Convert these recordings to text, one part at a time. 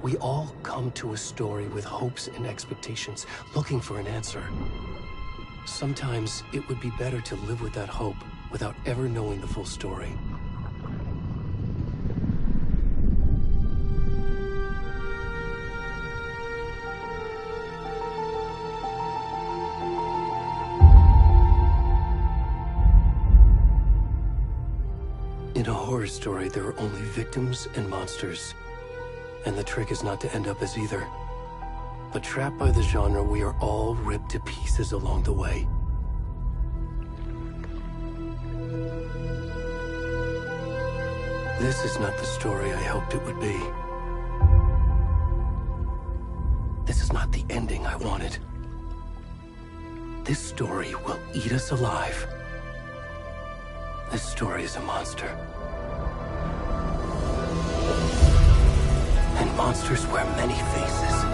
We all come to a story with hopes and expectations, looking for an answer. Sometimes it would be better to live with that hope without ever knowing the full story. In a horror story, there are only victims and monsters. And the trick is not to end up as either. But trapped by the genre, we are all ripped to pieces along the way. This is not the story I hoped it would be. This is not the ending I wanted. This story will eat us alive. This story is a monster. And monsters wear many faces.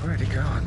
Already gone.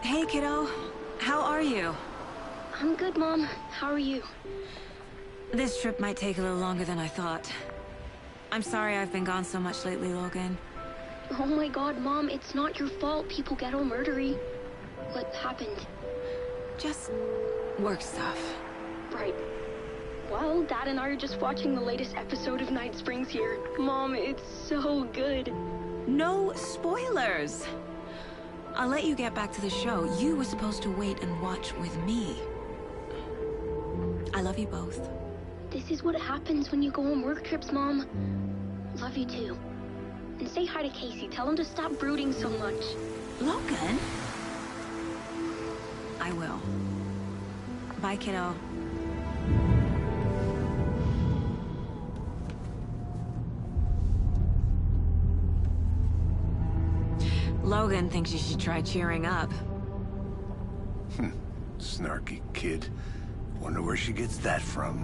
Hey, kiddo. How are you? I'm good, Mom. How are you? This trip might take a little longer than I thought. I'm sorry I've been gone so much lately, Logan. Oh my god, Mom, it's not your fault people get all murdery. What happened? Just work stuff. Right. Well, Dad and I are just watching the latest episode of Night Springs here. Mom, it's so good. No spoilers! I'll let you get back to the show. You were supposed to wait and watch with me. I love you both. This is what happens when you go on work trips, Mom. Love you too. And say hi to Casey. Tell him to stop brooding so much. Logan? I will. Bye, kiddo. Logan thinks you should try cheering up. Snarky kid. Wonder where she gets that from.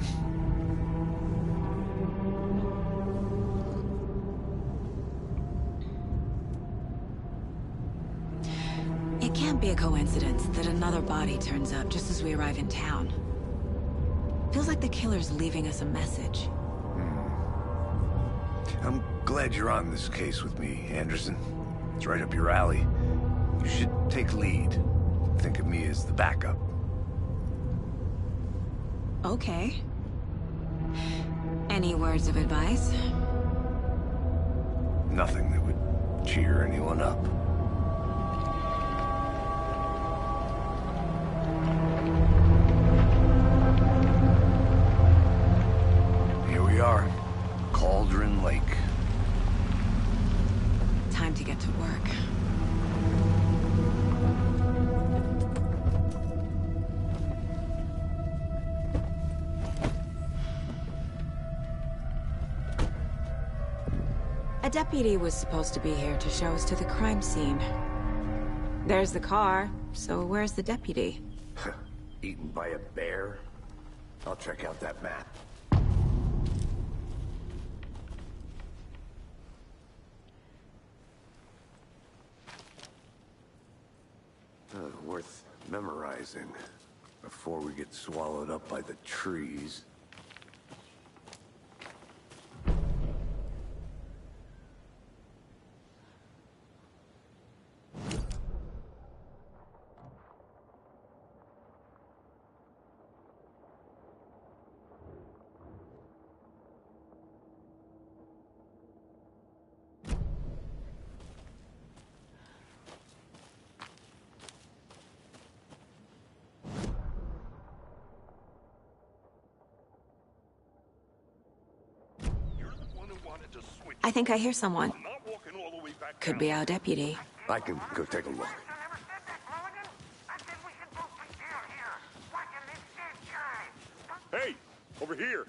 It can't be a coincidence that another body turns up just as we arrive in town. Feels like the killer's leaving us a message. I'm glad you're on this case with me, Anderson. It's right up your alley. You should take lead. Think of me as the backup. Okay. Any words of advice? Nothing that would cheer anyone up. Here we are. Cauldron Lake. Time to get to work. A deputy was supposed to be here to show us to the crime scene. There's the car, so where's the deputy? Eaten by a bear? I'll check out that map. Worth memorizing before we get swallowed up by the trees. I think I hear someone. Could be our deputy. I can go take a look. Hey, over here.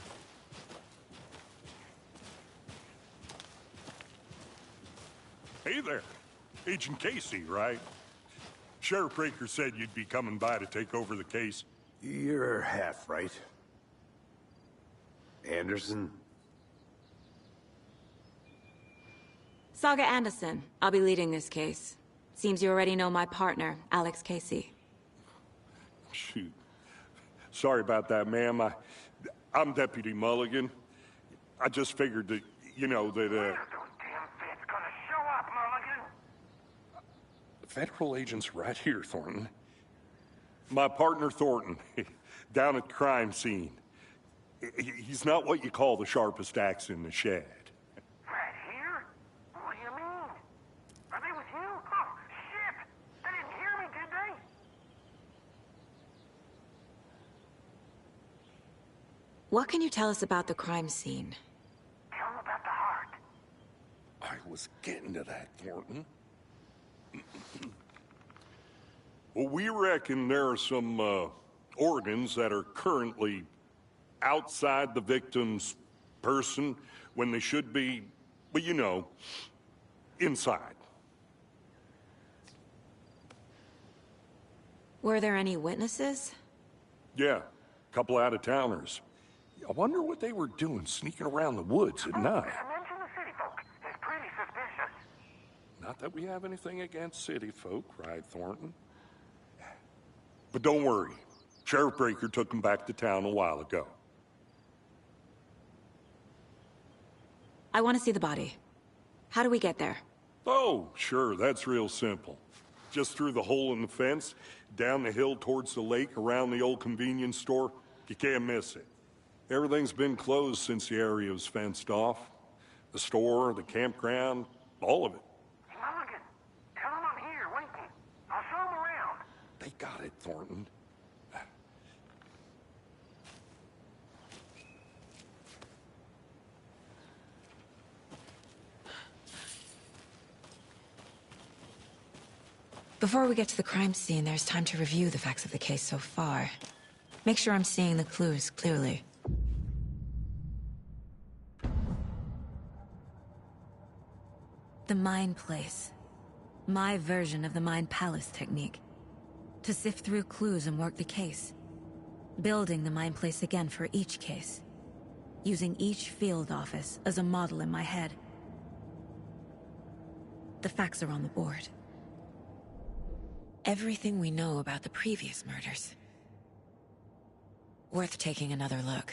Hey there. Agent Casey, right? Sheriff Breaker said you'd be coming by to take over the case. You're half right. Anderson? Saga Anderson. I'll be leading this case. Seems you already know my partner, Alex Casey. Shoot. Sorry about that, ma'am. I'm Deputy Mulligan. I just figured that, you know, that, When are those damn feds gonna show up, Mulligan? federal agent's right here, Thornton. My partner, Thornton, down at the crime scene. He's not what you call the sharpest axe in the shed. Right here? What do you mean? Are they with you? Oh, shit! They didn't hear me, did they? What can you tell us about the crime scene? Tell them about the heart. I was getting to that, Thornton. Well, we reckon there are some organs that are currently outside the victim's person when they should be, well, you know, inside. Were there any witnesses? Yeah, a couple out-of-towners. I wonder what they were doing sneaking around the woods at night. Mention the city folk. It's pretty suspicious. Not that we have anything against city folk, right, Thornton? But don't worry. Sheriff Breaker took him back to town a while ago. I want to see the body. How do we get there? Oh, sure, that's real simple. Just through the hole in the fence, down the hill towards the lake, around the old convenience store. You can't miss it. Everything's been closed since the area was fenced off. The store, the campground, all of it. Mulligan, tell him I'm here, waiting. I'll show him around. They got it, Thornton. Before we get to the crime scene, there's time to review the facts of the case so far. Make sure I'm seeing the clues clearly. The Mind Place. My version of the Mind Palace technique. To sift through clues and work the case. Building the Mind Place again for each case. Using each field office as a model in my head. The facts are on the board. Everything we know about the previous murders. Worth taking another look.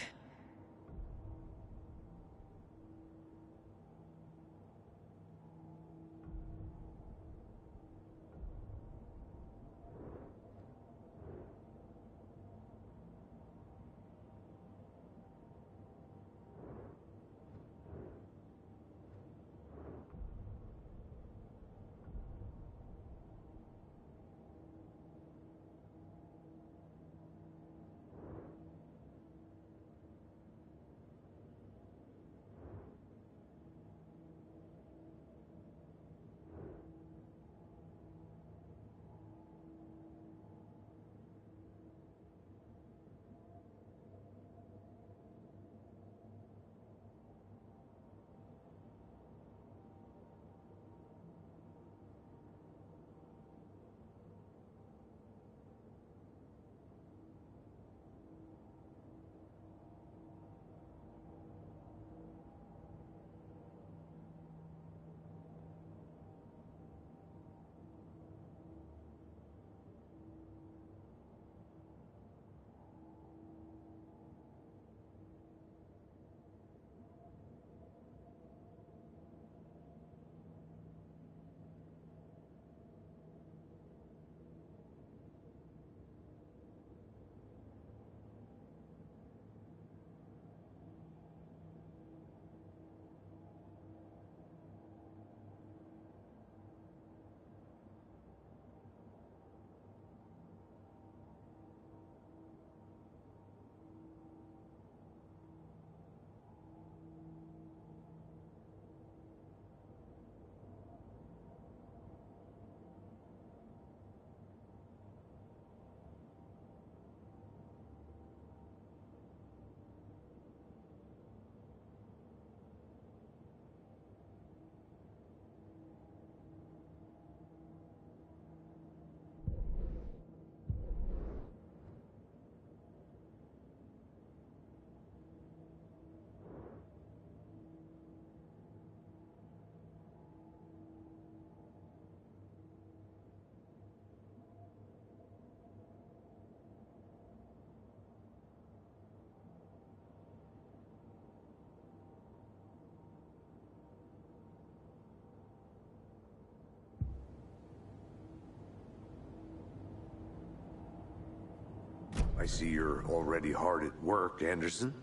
I see you're already hard at work, Anderson.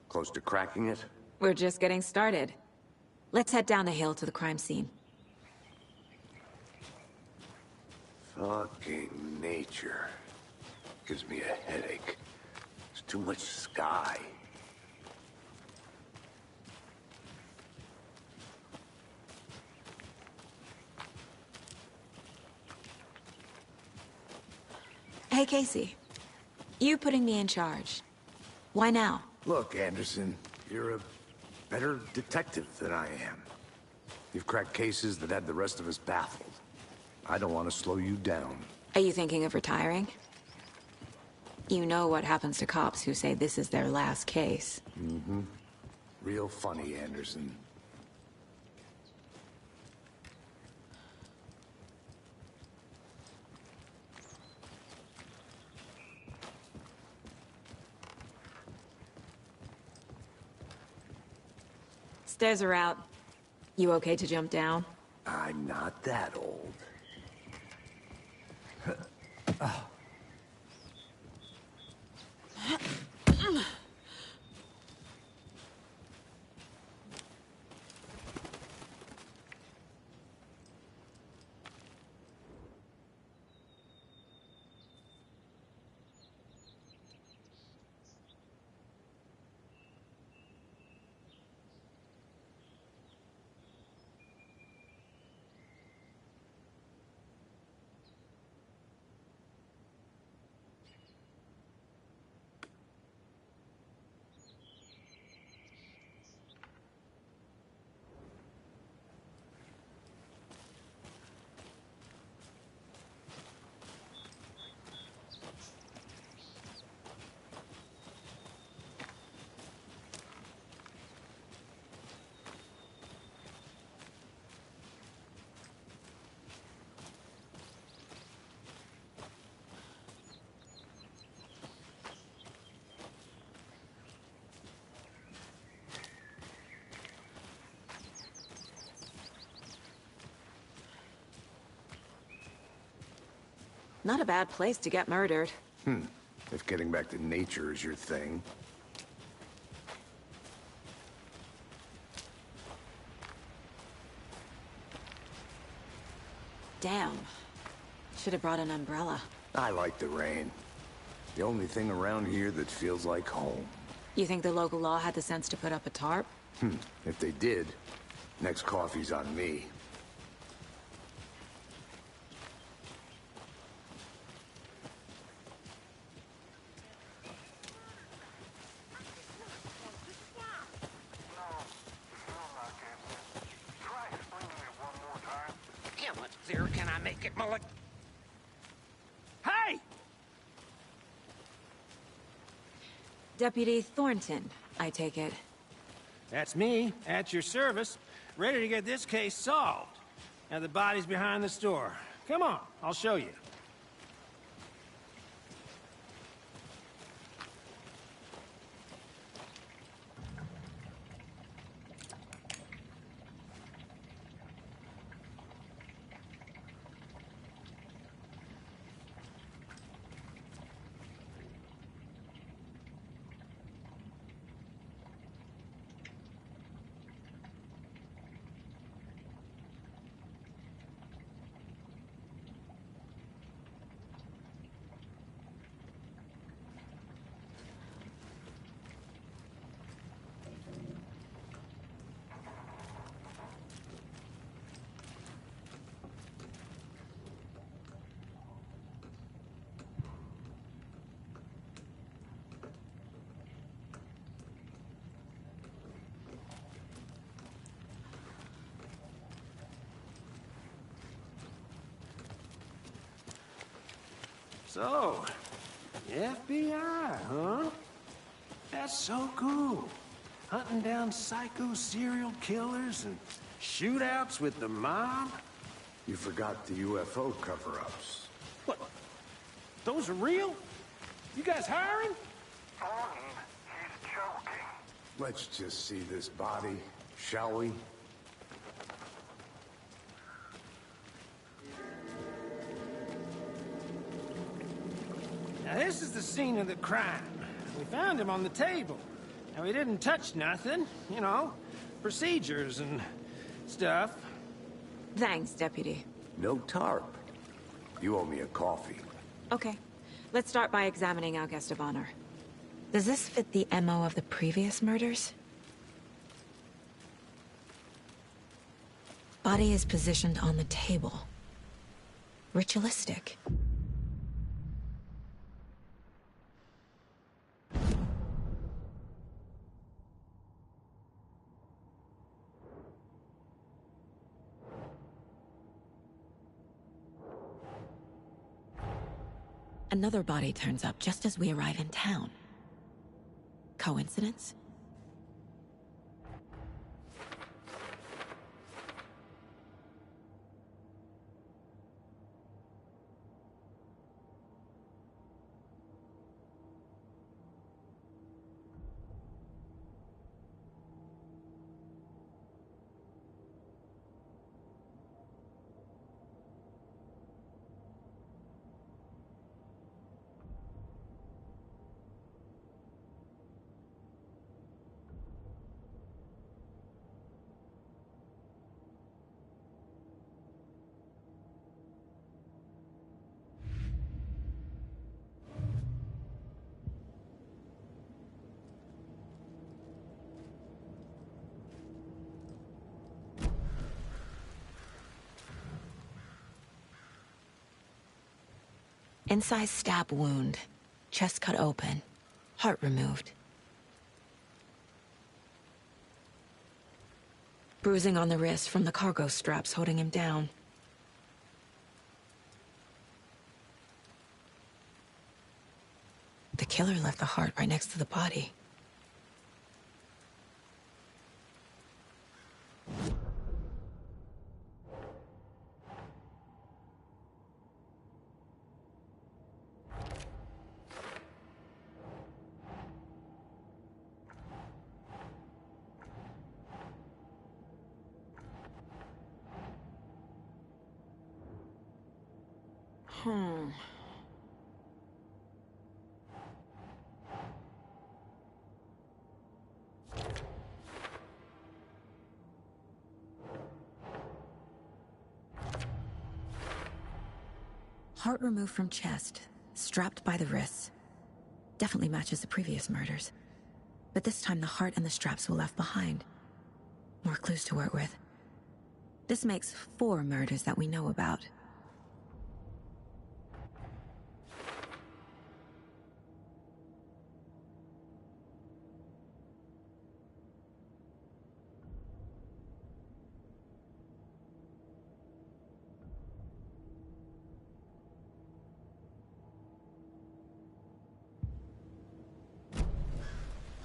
Close to cracking it? We're just getting started. Let's head down the hill to the crime scene. Fucking nature. Gives me a headache. There's too much sky. Hey, Casey. You putting me in charge. Why now? Look, Anderson, you're a better detective than I am. You've cracked cases that had the rest of us baffled. I don't want to slow you down. Are you thinking of retiring? You know what happens to cops who say this is their last case. Mm-hmm. Real funny, Anderson. Stairs are out. You okay to jump down? I'm not that old. Not a bad place to get murdered. If getting back to nature is your thing. Damn. Should have brought an umbrella. I like the rain. The only thing around here that feels like home. You think the local law had the sense to put up a tarp? If they did, next coffee's on me. Can I make it, Mullet? Hey! Deputy Thornton, I take it. That's me, at your service, ready to get this case solved. Now the body's behind the store. Come on, I'll show you. So, the FBI, huh? That's so cool. Hunting down psycho serial killers and shootouts with the mob? You forgot the UFO cover-ups. What? Those are real? You guys hiring? Thornton, he's joking. Let's just see this body, shall we? Now this is the scene of the crime. We found him on the table. Now he didn't touch nothing, you know, procedures and stuff. Thanks, Deputy. No tarp. You owe me a coffee. Okay. Let's start by examining our guest of honor. Does this fit the MO of the previous murders? Body is positioned on the table. Ritualistic. Another body turns up just as we arrive in town. Coincidence? Incised stab wound. Chest cut open. Heart removed. Bruising on the wrist from the cargo straps holding him down. The killer left the heart right next to the body. Heart removed from chest, strapped by the wrists. Definitely matches the previous murders. But this time the heart and the straps were left behind. More clues to work with. This makes 4 murders that we know about.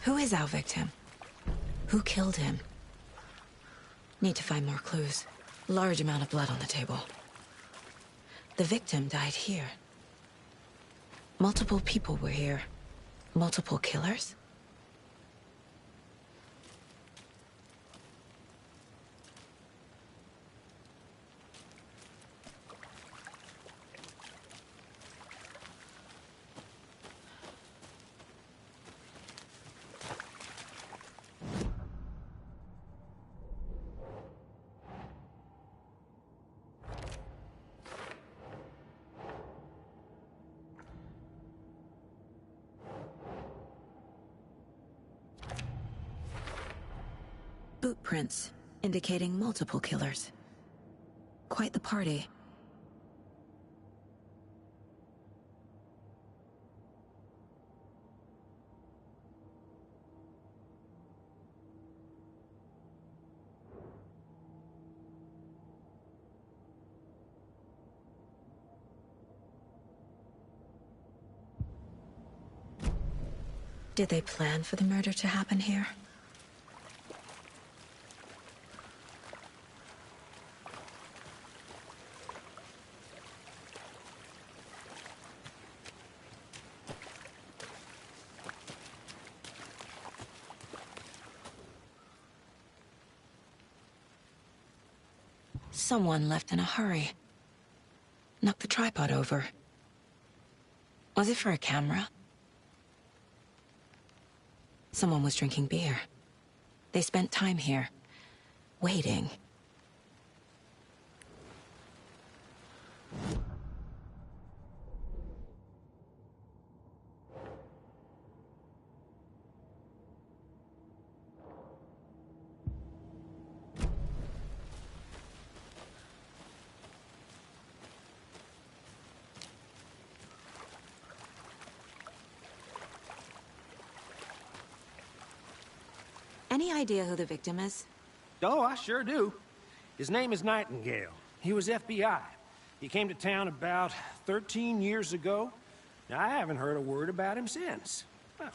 Who is our victim? Who killed him? Need to find more clues. Large amount of blood on the table. The victim died here. Multiple people were here. Multiple killers? Boot prints, indicating multiple killers. Quite the party. Did they plan for the murder to happen here? Someone left in a hurry. Knocked the tripod over. Was it for a camera? Someone was drinking beer. They spent time here, waiting. Any idea who the victim is? Oh, I sure do. His name is Nightingale. He was FBI. He came to town about 13 years ago. Now, I haven't heard a word about him since. Well,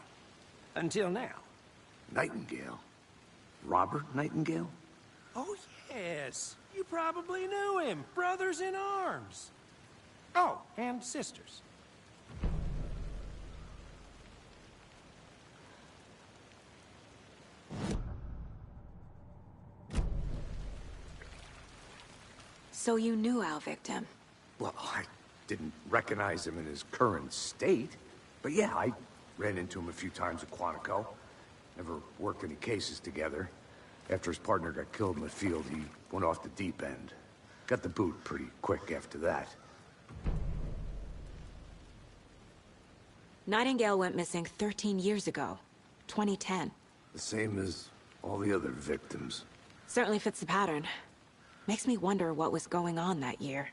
until now. Nightingale? Robert Nightingale? Oh, yes. You probably knew him. Brothers in arms. Oh, and sisters. So you knew our victim? Well, I didn't recognize him in his current state. But yeah, I ran into him a few times at Quantico. Never worked any cases together. After his partner got killed in the field, he went off the deep end. Got the boot pretty quick after that. Nightingale went missing 13 years ago. 2010. The same as all the other victims. Certainly fits the pattern. Makes me wonder what was going on that year.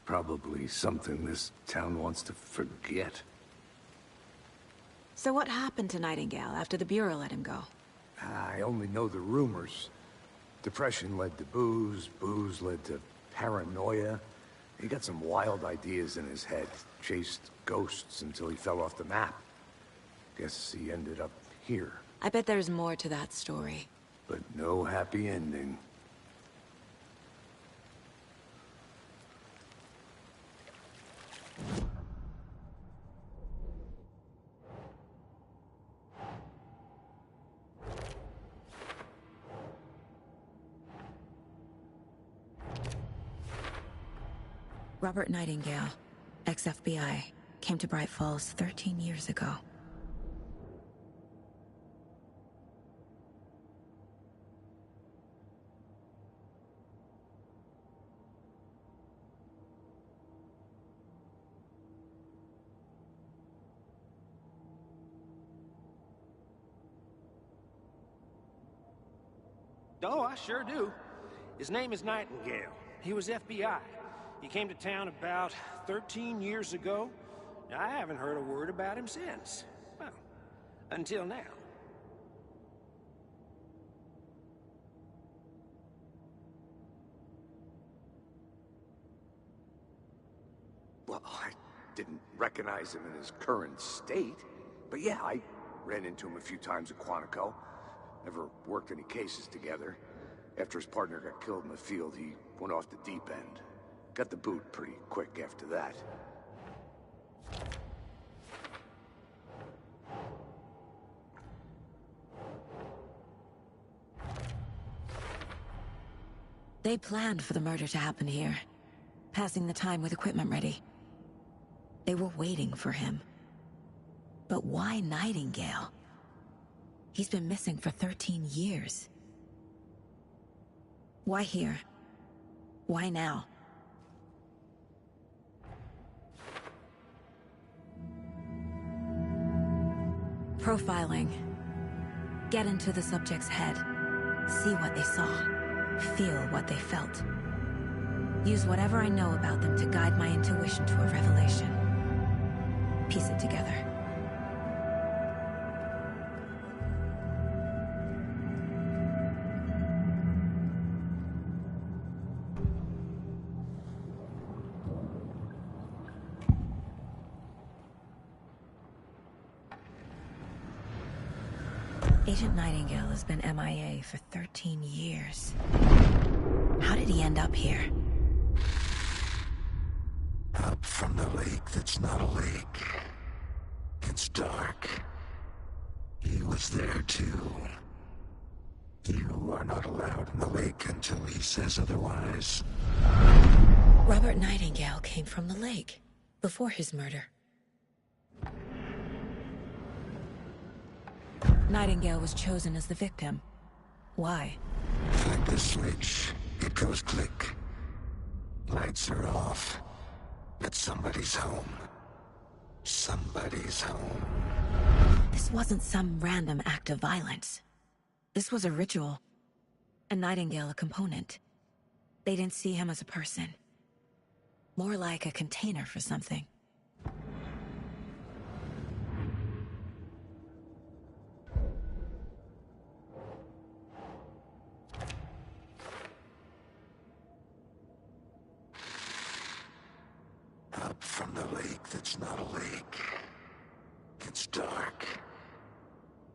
Probably something this town wants to forget. So what happened to Nightingale after the Bureau let him go? I only know the rumors. Depression led to booze, booze led to paranoia. He got some wild ideas in his head, chased ghosts until he fell off the map. Guess he ended up here. I bet there's more to that story. But no happy ending. Robert Nightingale, ex-FBI, came to Bright Falls 13 years ago. Oh, I sure do. His name is Nightingale. He was FBI. He came to town about 13 years ago. I haven't heard a word about him since. Well, until now. Well, I didn't recognize him in his current state. But yeah, I ran into him a few times at Quantico. Never worked any cases together. After his partner got killed in the field, he went off the deep end. Got the boot pretty quick after that. They planned for the murder to happen here, passing the time with equipment ready. They were waiting for him. But why Nightingale? He's been missing for 13 years. Why here? Why now? Profiling. Get into the subject's head. See what they saw. Feel what they felt. Use whatever I know about them to guide my intuition to a revelation. Piece it together. Agent Nightingale has been MIA for 13 years. How did he end up here? Up from the lake that's not a lake. It's dark. He was there too. You are not allowed in the lake until he says otherwise. Robert Nightingale came from the lake, before his murder. Nightingale was chosen as the victim. Why? Flip the switch. It goes click. Lights are off. But somebody's home. Somebody's home. This wasn't some random act of violence. This was a ritual. And Nightingale a component. They didn't see him as a person. More like a container for something. Up from the lake that's not a lake. It's dark.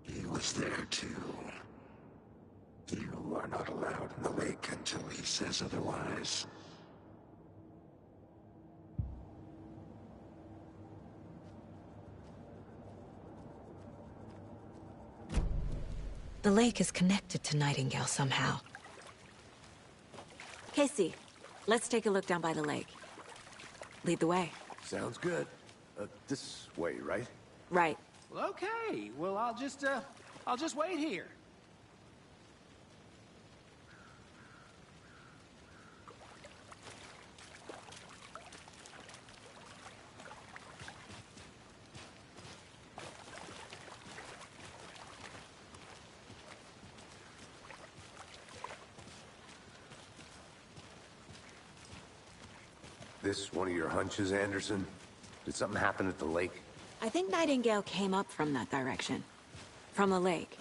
He was there too. You are not allowed in the lake until he says otherwise. The lake is connected to Nightingale somehow. Casey, let's take a look down by the lake. Lead the way. Sounds good. This way, right? Right. Well, okay. Well, I'll just wait here. this one of your hunches, Anderson? Did something happen at the lake? I think Nightingale came up from that direction. From the lake.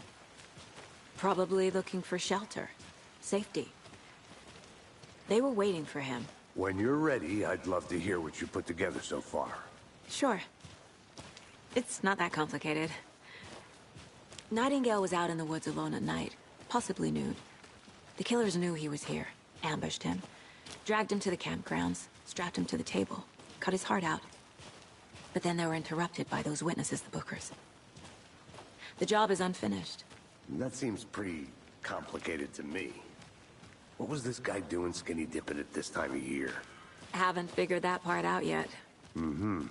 Probably looking for shelter. Safety. They were waiting for him. When you're ready, I'd love to hear what you put together so far. Sure. It's not that complicated. Nightingale was out in the woods alone at night, possibly nude. The killers knew he was here, ambushed him, dragged him to the campgrounds, strapped him to the table, cut his heart out. But then they were interrupted by those witnesses, the Bookers. The job is unfinished. That seems pretty complicated to me. What was this guy doing skinny dipping at this time of year? Haven't figured that part out yet. Mm-hmm.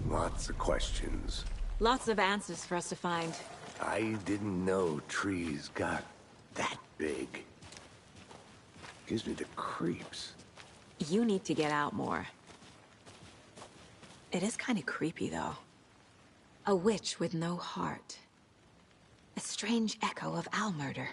Lots of questions. Lots of answers for us to find. I didn't know trees got that big. Gives me the creeps. You need to get out more. It is kind of creepy, though. A witch with no heart. A strange echo of owl murder.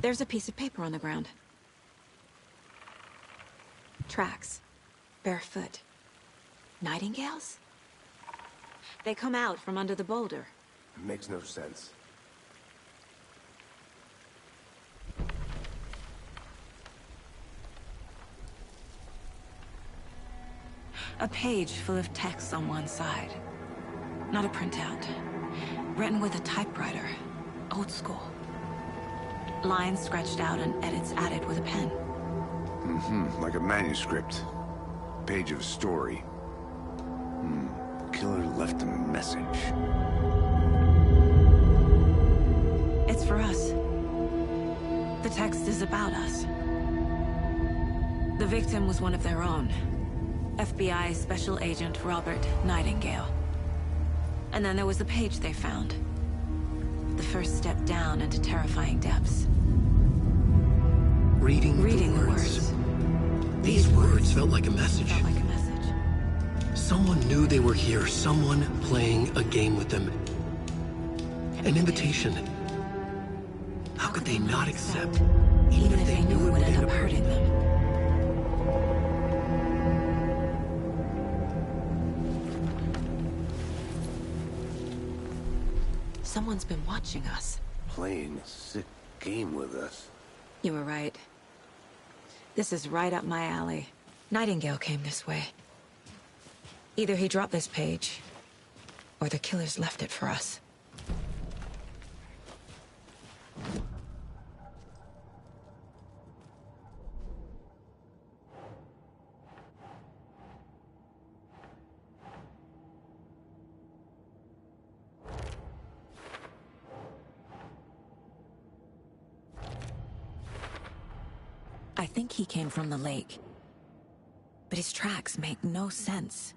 There's a piece of paper on the ground. Tracks. Barefoot. Nightingales? They come out from under the boulder. It makes no sense. A page full of text on one side. Not a printout. Written with a typewriter. Old school. Lines scratched out and edits added with a pen. Mm-hmm. Like a manuscript. Page of a story. Killer left a message. It's for us. The text is about us. The victim was one of their own. FBI Special Agent Robert Nightingale. And then there was the page they found. The first step down into terrifying depths. Reading the words. These words felt like a message. Someone knew they were here. Someone playing a game with them. An invitation. How could they not accept, even if they knew it would end up hurting them? Someone's been watching us. Playing a sick game with us. You were right. This is right up my alley. Nightingale came this way. Either he dropped this page, or the killers left it for us. I think he came from the lake. But his tracks make no sense.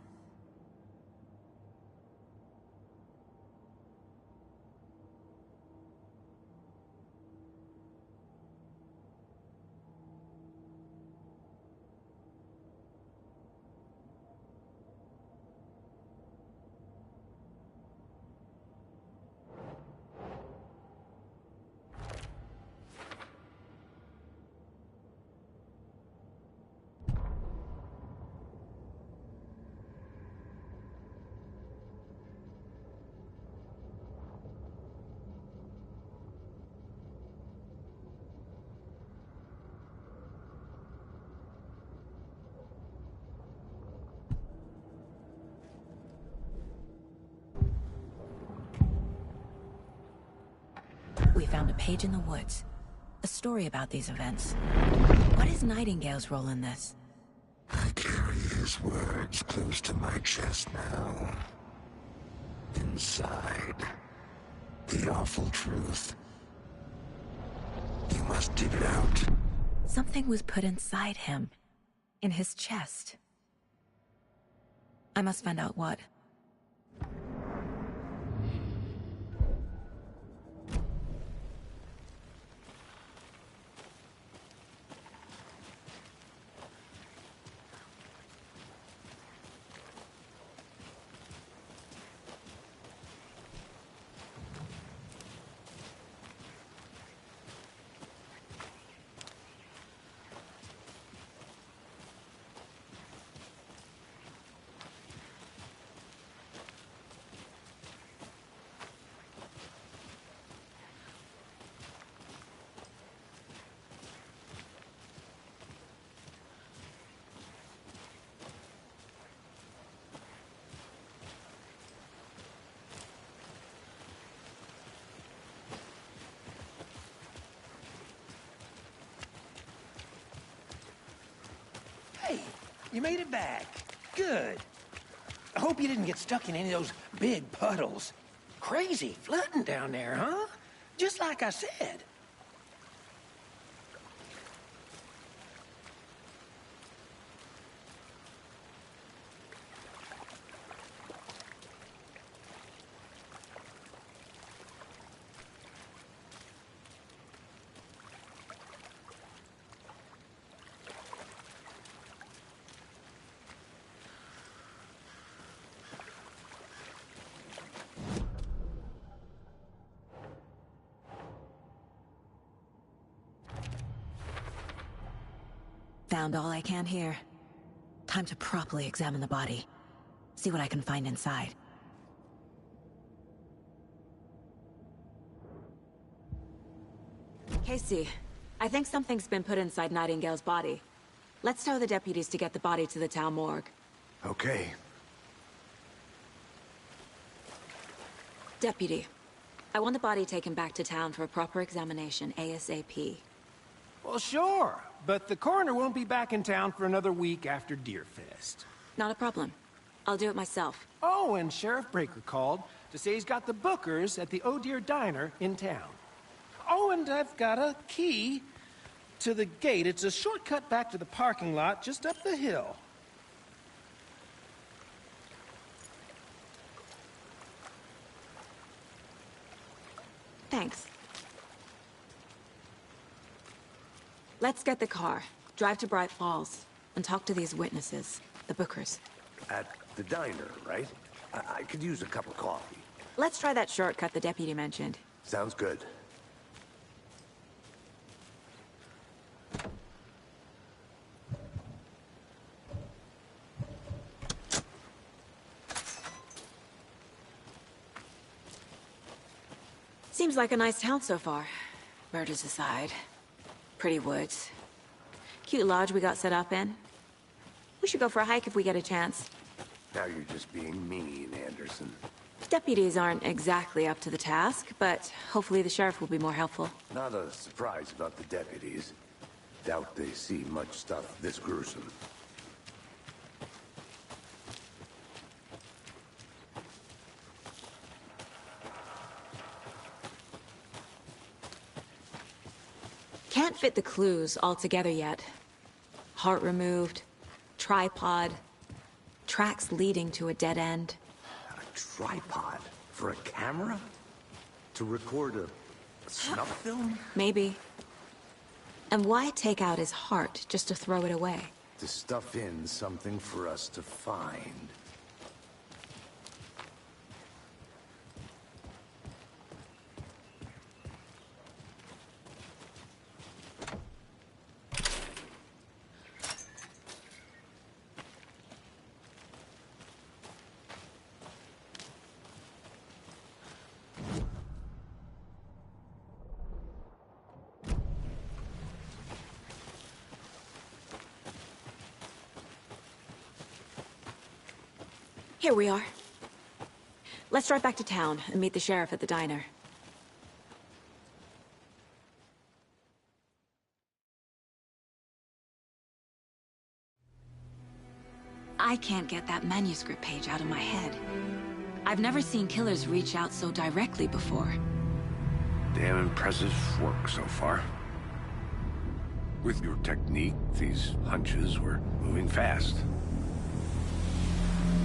We found a page in the woods. a story about these events. What is Nightingale's role in this? I carry his words close to my chest now. Inside, the awful truth. You must dig it out. Something was put inside him. In his chest. I must find out what. Hey, you made it back. Good. I hope you didn't get stuck in any of those big puddles. Crazy flooding down there, huh? Just like I said. Found all I can here. Time to properly examine the body. See what I can find inside. Casey, I think something's been put inside Nightingale's body. Let's tell the deputies to get the body to the town morgue. Okay. Deputy, I want the body taken back to town for a proper examination ASAP. Well, sure. But the coroner won't be back in town for another week after Deerfest. Not a problem. I'll do it myself. Oh, and Sheriff Breaker called to say he's got the bookers at the Oh Dear Diner in town. Oh, and I've got a key to the gate. It's a shortcut back to the parking lot just up the hill. Thanks. Let's get the car, drive to Bright Falls, and talk to these witnesses, the bookers. At the diner, right? I could use a cup of coffee. Let's try that shortcut the deputy mentioned. Sounds good. Seems like a nice town so far. Murders aside. Pretty woods. Cute lodge we got set up in. We should go for a hike if we get a chance. Now you're just being mean, Anderson. Deputies aren't exactly up to the task, but hopefully the sheriff will be more helpful. Not a surprise about the deputies. Doubt they see much stuff this gruesome. Can't fit the clues all together yet. Heart removed, tripod, tracks leading to a dead end. A tripod? For a camera? To record a snuff film? Maybe. And why take out his heart just to throw it away? To stuff in something for us to find. Here we are. Let's drive back to town and meet the sheriff at the diner. I can't get that manuscript page out of my head. I've never seen killers reach out so directly before. Damn impressive work so far. With your technique, these hunches were moving fast.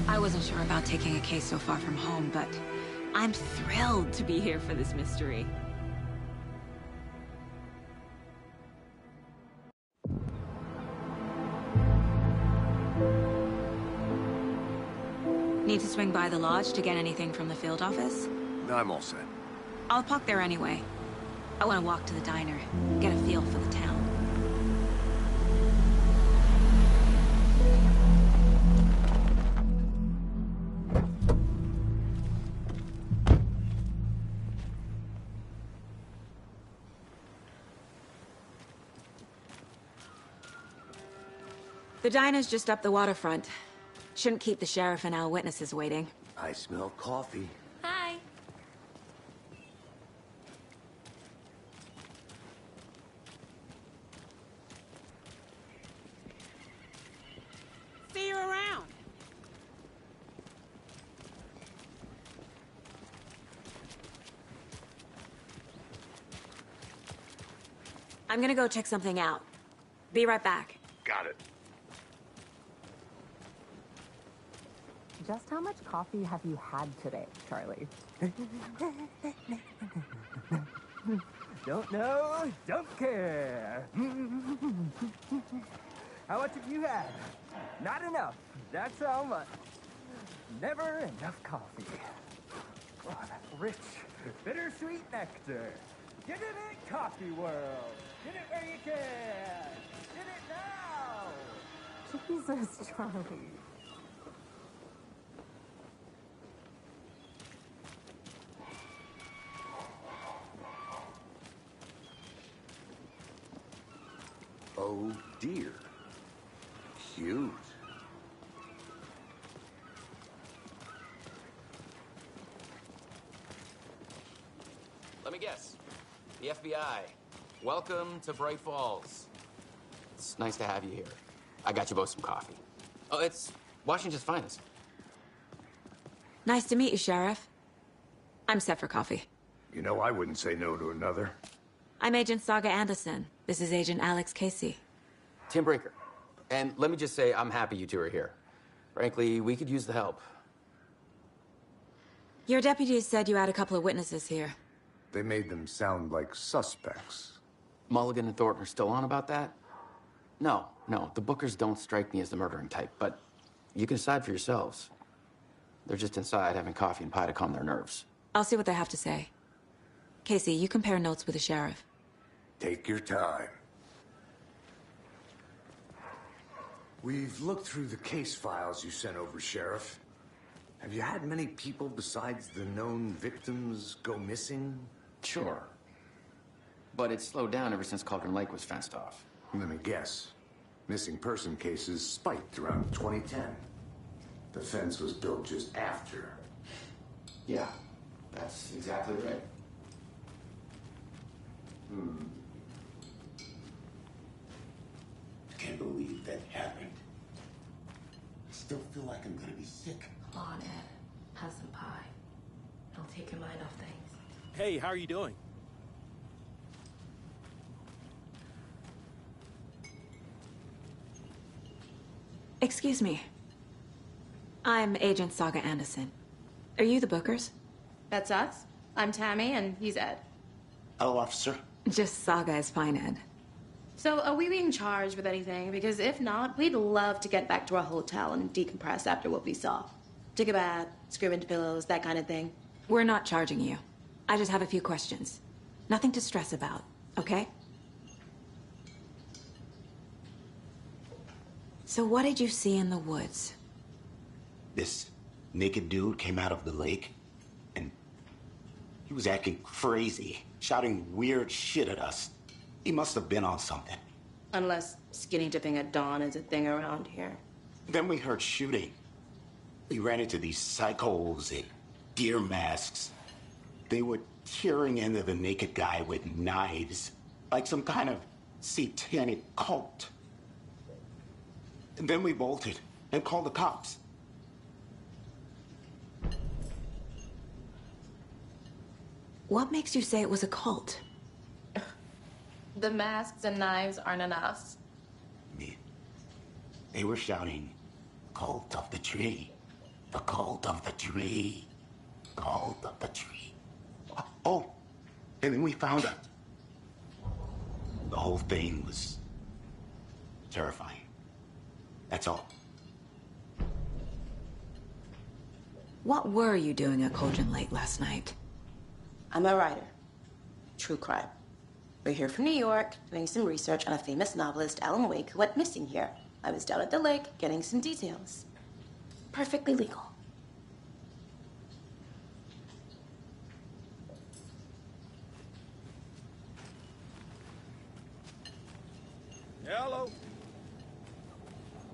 I wasn't sure about taking a case so far from home, but I'm thrilled to be here for this mystery. Need to swing by the lodge to get anything from the field office? No, I'm all set. I'll park there anyway. I want to walk to the diner, get a feel for the town. The diner's just up the waterfront. Shouldn't keep the sheriff and our witnesses waiting. I smell coffee. Hi. See you around. I'm gonna go check something out. Be right back. Got it. Just how much coffee have you had today, Charlie? Don't know, don't care. How much have you had? Not enough. That's how much. Never enough coffee. Oh, that rich, bittersweet nectar. Get it in Coffee World. Get it where you can. Get it now. Jesus, Charlie. Oh dear. Cute. Let me guess. The FBI. Welcome to Bright Falls. It's nice to have you here. I got you both some coffee. Oh, it's Washington's finest. Nice to meet you, Sheriff. I'm set for coffee. You know, I wouldn't say no to another. I'm Agent Saga Anderson. This is Agent Alex Casey. Tim Breaker. And let me just say, I'm happy you two are here. Frankly, we could use the help. Your deputies said you had a couple of witnesses here. They made them sound like suspects. Mulligan and Thornton are still on about that? No, the Bookers don't strike me as the murdering type, but you can decide for yourselves. They're just inside having coffee and pie to calm their nerves. I'll see what they have to say. Casey, you compare notes with the sheriff. Take your time. We've looked through the case files you sent over, Sheriff. Have you had many people besides the known victims go missing? Sure. But it's slowed down ever since Cauldron Lake was fenced off. Let me guess. Missing person cases spiked around 2010. The fence was built just after. Yeah, that's exactly right. I can't believe that happened. I still feel like I'm gonna be sick. Come on, Ed. Have some pie. It'll take your mind off things. Hey, how are you doing? Excuse me. I'm Agent Saga Anderson. Are you the Bookers? That's us. I'm Tammy, and he's Ed. Hello, officer. Just Saga is fine, Ed. So, are we being charged with anything? Because if not, we'd love to get back to our hotel and decompress after what we saw. Take a bath, scream into pillows, that kind of thing. We're not charging you. I just have a few questions. Nothing to stress about, okay? So what did you see in the woods? This naked dude came out of the lake, and he was acting crazy, shouting weird shit at us. He must have been on something. Unless skinny dipping at dawn is a thing around here. Then we heard shooting. We ran into these psychos in deer masks. They were tearing into the naked guy with knives, like some kind of satanic cult. And then we bolted. and call the cops. What makes you say it was a cult? The masks and knives aren't enough. They were shouting, "Cult of the tree, the cult of the tree, cult of the tree." Oh, and then we found out. The whole thing was terrifying. That's all. What were you doing at Cauldron Lake last night? I'm a writer. True crime. We're here from New York, doing some research on a famous novelist, Alan Wake, who went missing here. I was down at the lake, getting some details. Perfectly legal. Hello.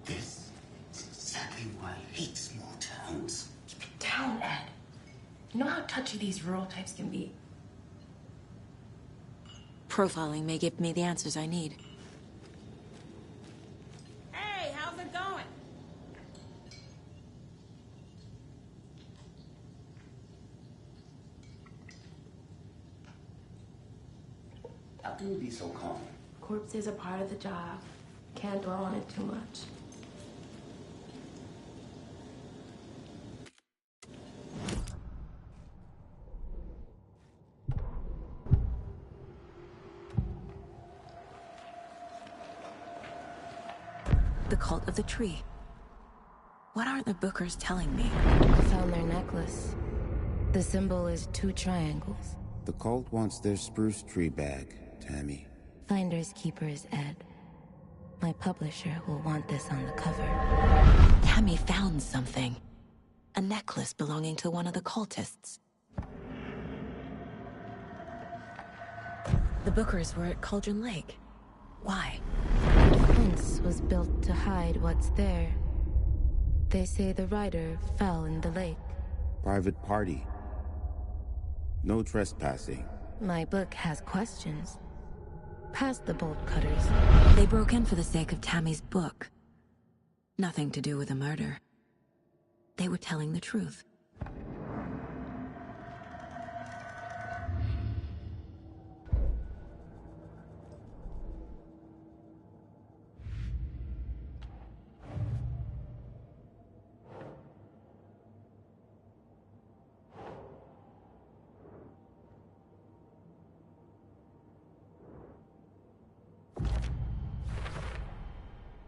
This is exactly why I hate small towns. Keep it down, Ed. You know how touchy these rural types can be. Profiling may give me the answers I need. Hey, how's it going? How can you be so calm? Corpses are part of the job. Can't dwell on it too much. The cult of the tree. What aren't the Bookers telling me? I found their necklace. The symbol is 2 triangles. The cult wants their spruce tree back, Tammy. Finders keepers, Ed. My publisher will want this on the cover. Tammy found something. A necklace belonging to one of the cultists. The Bookers were at Cauldron Lake. Why? The fence was built to hide what's there. They say the rider fell in the lake. Private party. No trespassing. My book has questions. Past the bolt cutters. They broke in for the sake of Tammy's book. Nothing to do with a murder. They were telling the truth.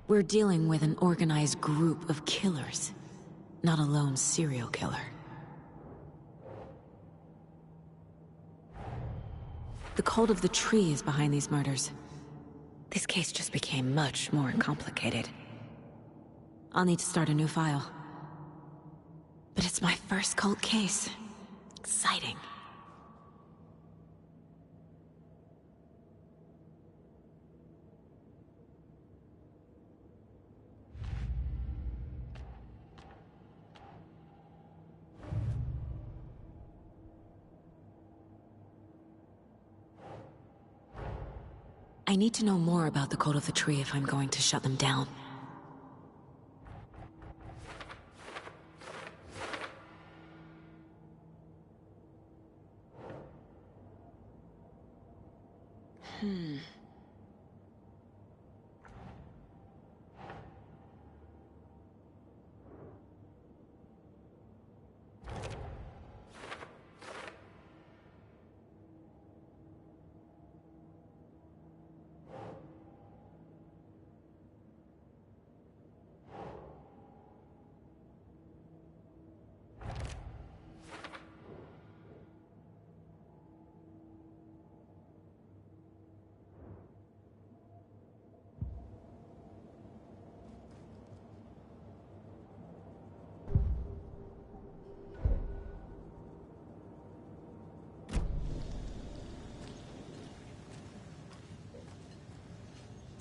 We're dealing with an organized group of killers, not a lone serial killer. The cult of the tree is behind these murders. This case just became much more complicated. I'll need to start a new file. But it's my first cult case. Exciting. I need to know more about the cult of the tree if I'm going to shut them down.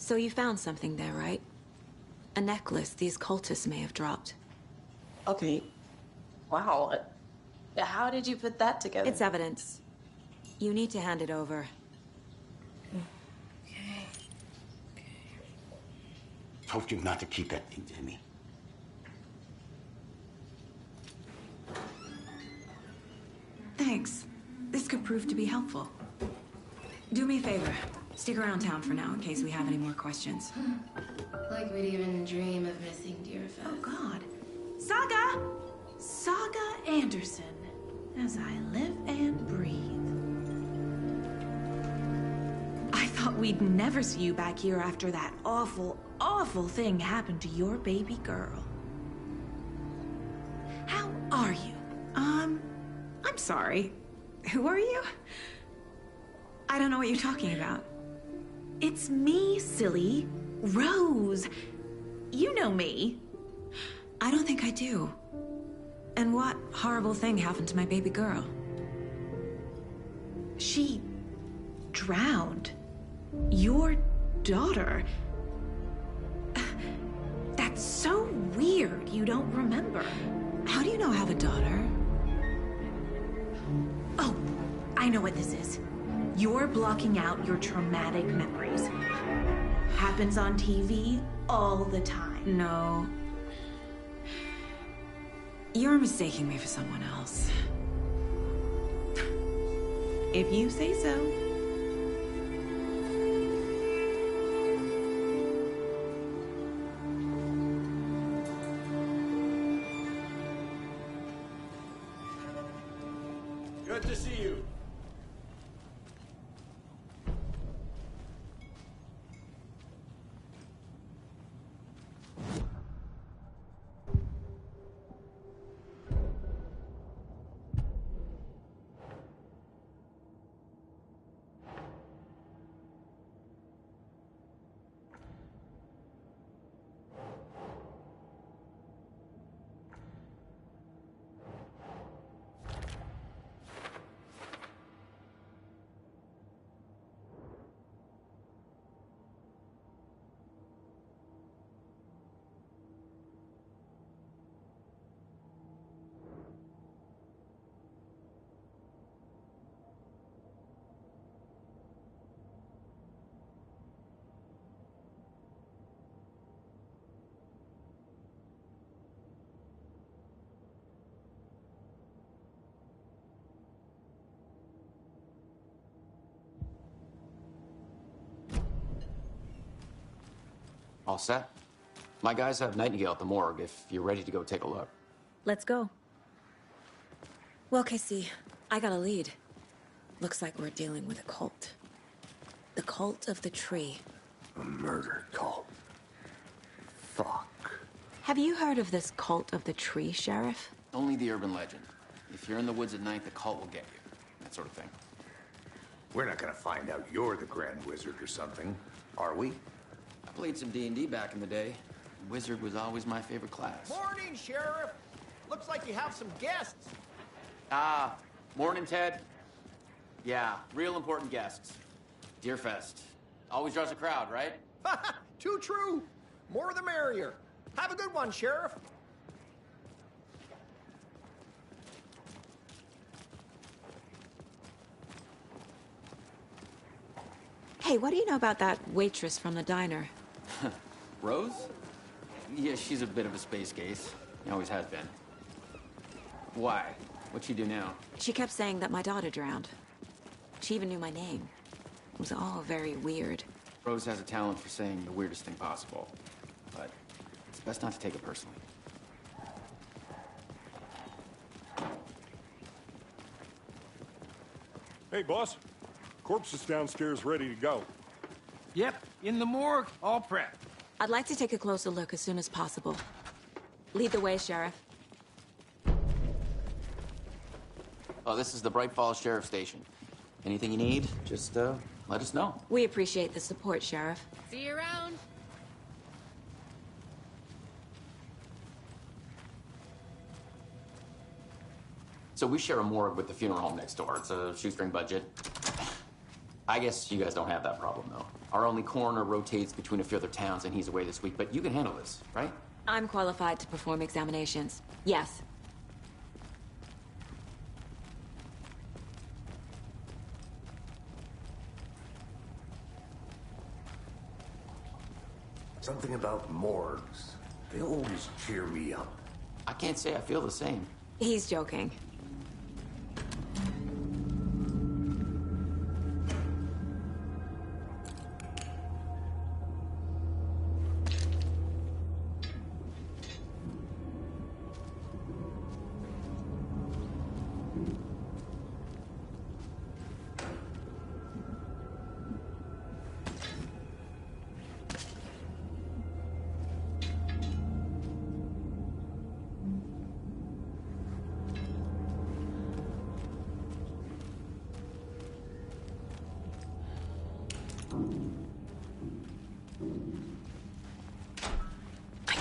So you found something there, right? A necklace these cultists may have dropped. Okay. Wow. How did you put that together? It's evidence. You need to hand it over. Told you not to keep that thing, Timmy. Thanks. This could prove to be helpful. Do me a favor. Stick around town for now in case we have any more questions. Like we'd even dream of missing Deerfest. Oh, God. Saga! Saga Anderson. As I live and breathe. I thought we'd never see you back here after that awful, awful thing happened to your baby girl. How are you? I'm sorry. Who are you? I don't know what you're talking about. It's me, silly. Rose. You know me. I don't think I do. And what horrible thing happened to my baby girl? She drowned. Your daughter. That's so weird you don't remember. How do you know I have a daughter? Oh, I know what this is. You're blocking out your traumatic memories. Happens on TV all the time. No. You're mistaking me for someone else. If you say so. Good to see you. All set? My guys have Nightingale at the morgue if you're ready to go take a look. Let's go. Well, Casey, I got a lead. Looks like we're dealing with a cult. The cult of the tree. A murder cult. Fuck. Have you heard of this cult of the tree, Sheriff? Only the urban legend. If you're in the woods at night, the cult will get you. That sort of thing. We're not gonna find out you're the Grand Wizard or something, are we? I played some D&D back in the day. Wizard was always my favorite class. Morning, Sheriff. Looks like you have some guests. Morning, Ted. Yeah, real important guests. Deerfest. Always draws a crowd, right? Too true. More the merrier. Have a good one, Sheriff. Hey, what do you know about that waitress from the diner? Rose? Yeah, she's a bit of a space case. She always has been. Why? What'd she do now? She kept saying that my daughter drowned. She even knew my name. It was all very weird. Rose has a talent for saying the weirdest thing possible. But it's best not to take it personally. Hey, boss. Corpse is downstairs ready to go. Yep, in the morgue, all prepped. I'd like to take a closer look as soon as possible. Lead the way, Sheriff. Oh, this is the Bright Falls Sheriff Station. Anything you need, just let us know. We appreciate the support, Sheriff. See you around. So we share a morgue with the funeral home next door. It's a shoestring budget. I guess you guys don't have that problem, though. Our only coroner rotates between a few other towns, and he's away this week. But you can handle this, right? I'm qualified to perform examinations. Yes. Something about morgues. They always cheer me up. I can't say I feel the same. He's joking.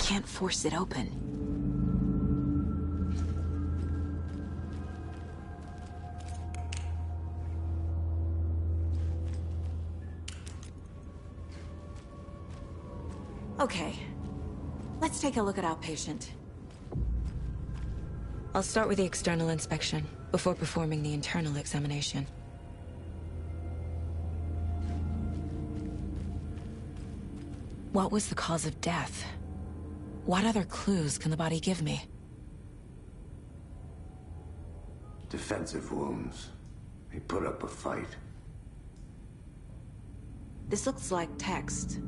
can't force it open. Okay, let's take a look at our patient. I'll start with the external inspection before performing the internal examination. What was the cause of death? What other clues can the body give me? Defensive wounds. He put up a fight. This looks like text.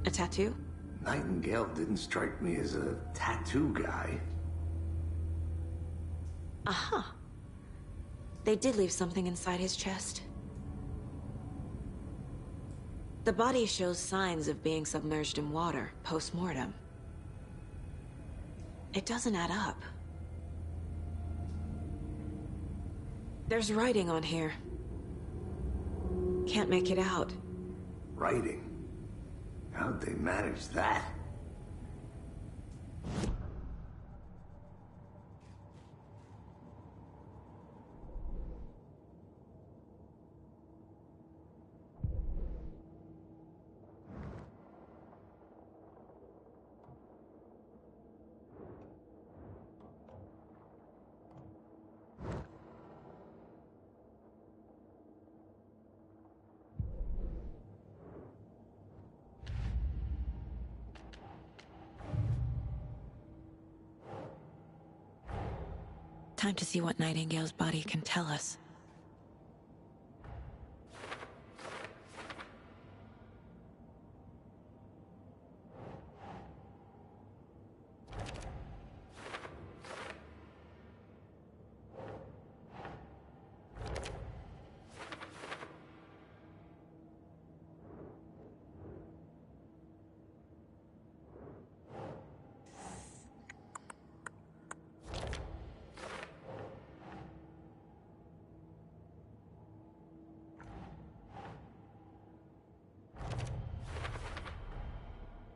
A tattoo? Nightingale didn't strike me as a tattoo guy. Aha. They did leave something inside his chest. The body shows signs of being submerged in water post-mortem. It doesn't add up. There's writing on here. Can't make it out. Writing? How'd they manage that? Time to see what Nightingale's body can tell us.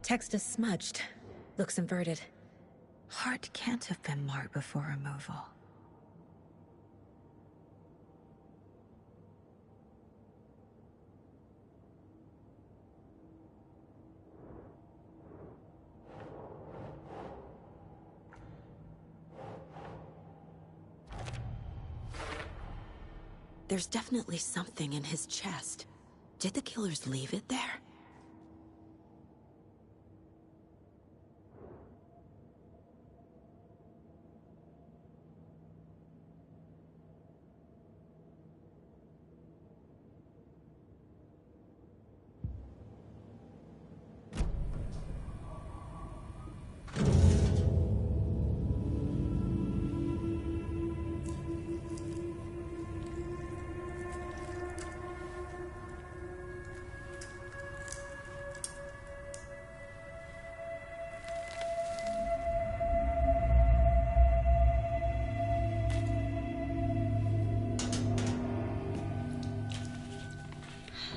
Text is smudged. Looks inverted. Heart can't have been marked before removal. There's definitely something in his chest. Did the killers leave it there?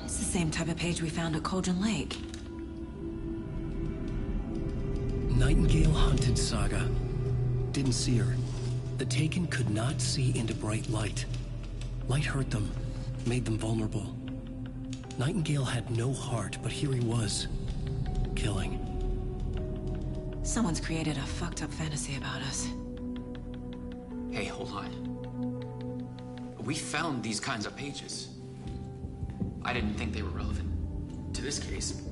Same type of page we found at Cauldron Lake. Nightingale hunted Saga. Didn't see her. The Taken could not see into bright light. Light hurt them, made them vulnerable. Nightingale had no heart, but here he was, killing. Someone's created a fucked up fantasy about us. Hey, hold on. We found these kinds of pages. I didn't think they were relevant to this case.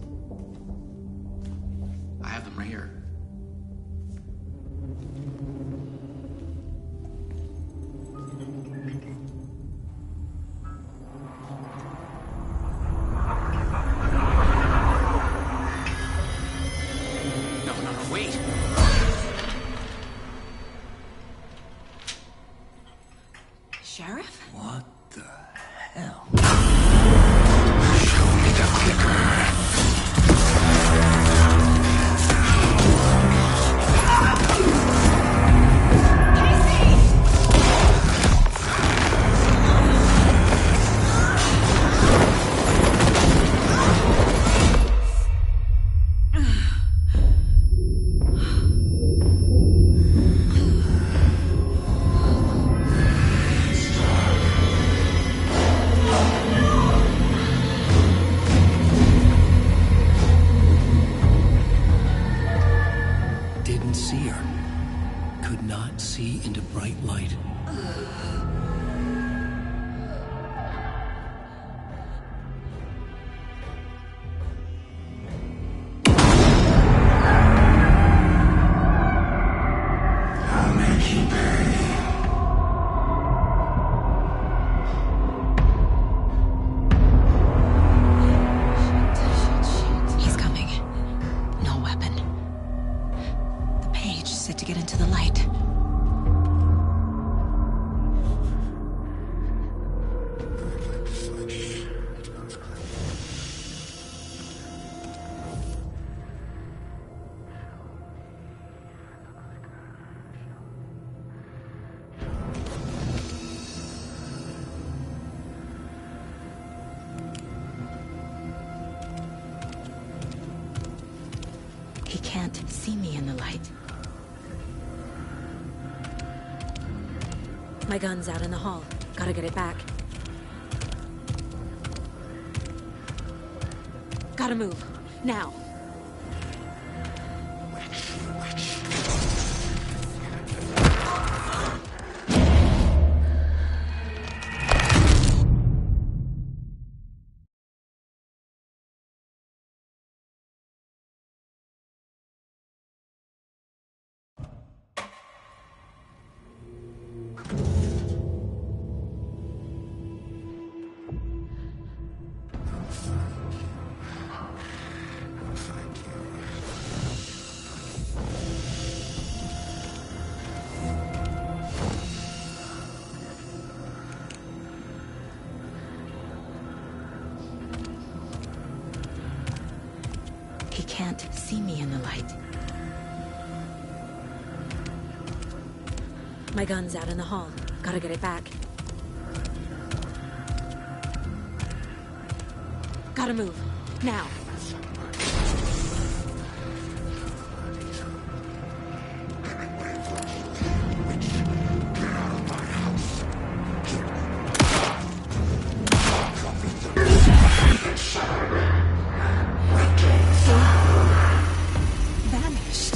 I have them right here. No, wait. Sheriff? What the hell? Show me the clicker. seer, could not see into bright light. He's coming. No weapon. The page said to get into the light. He can't see me in the light. My gun's out in the hall. Gotta get it back. Gotta move. Now. He can't see me in the light. My gun's out in the hall. Gotta get it back. Gotta move. Now. Vanished.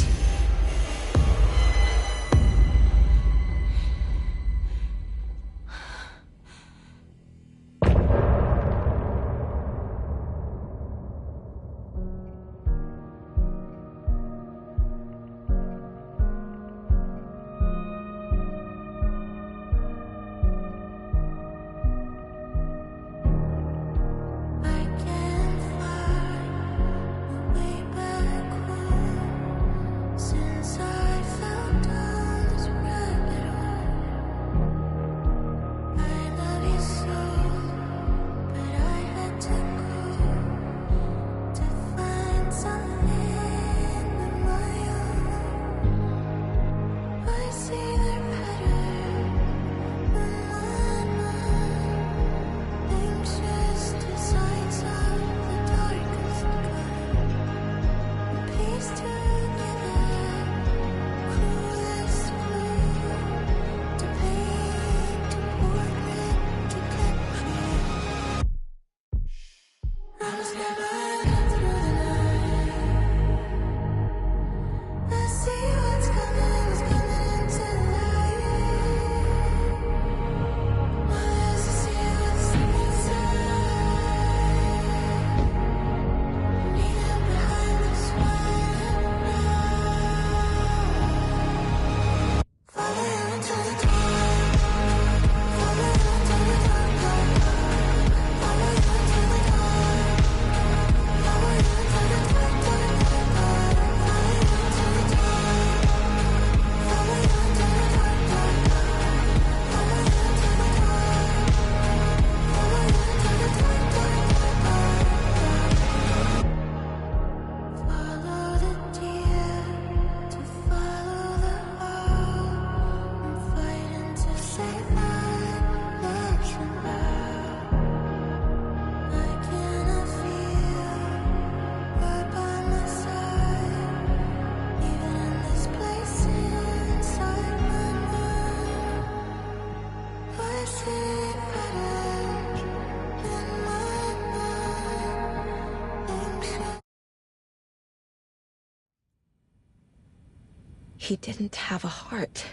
He didn't have a heart,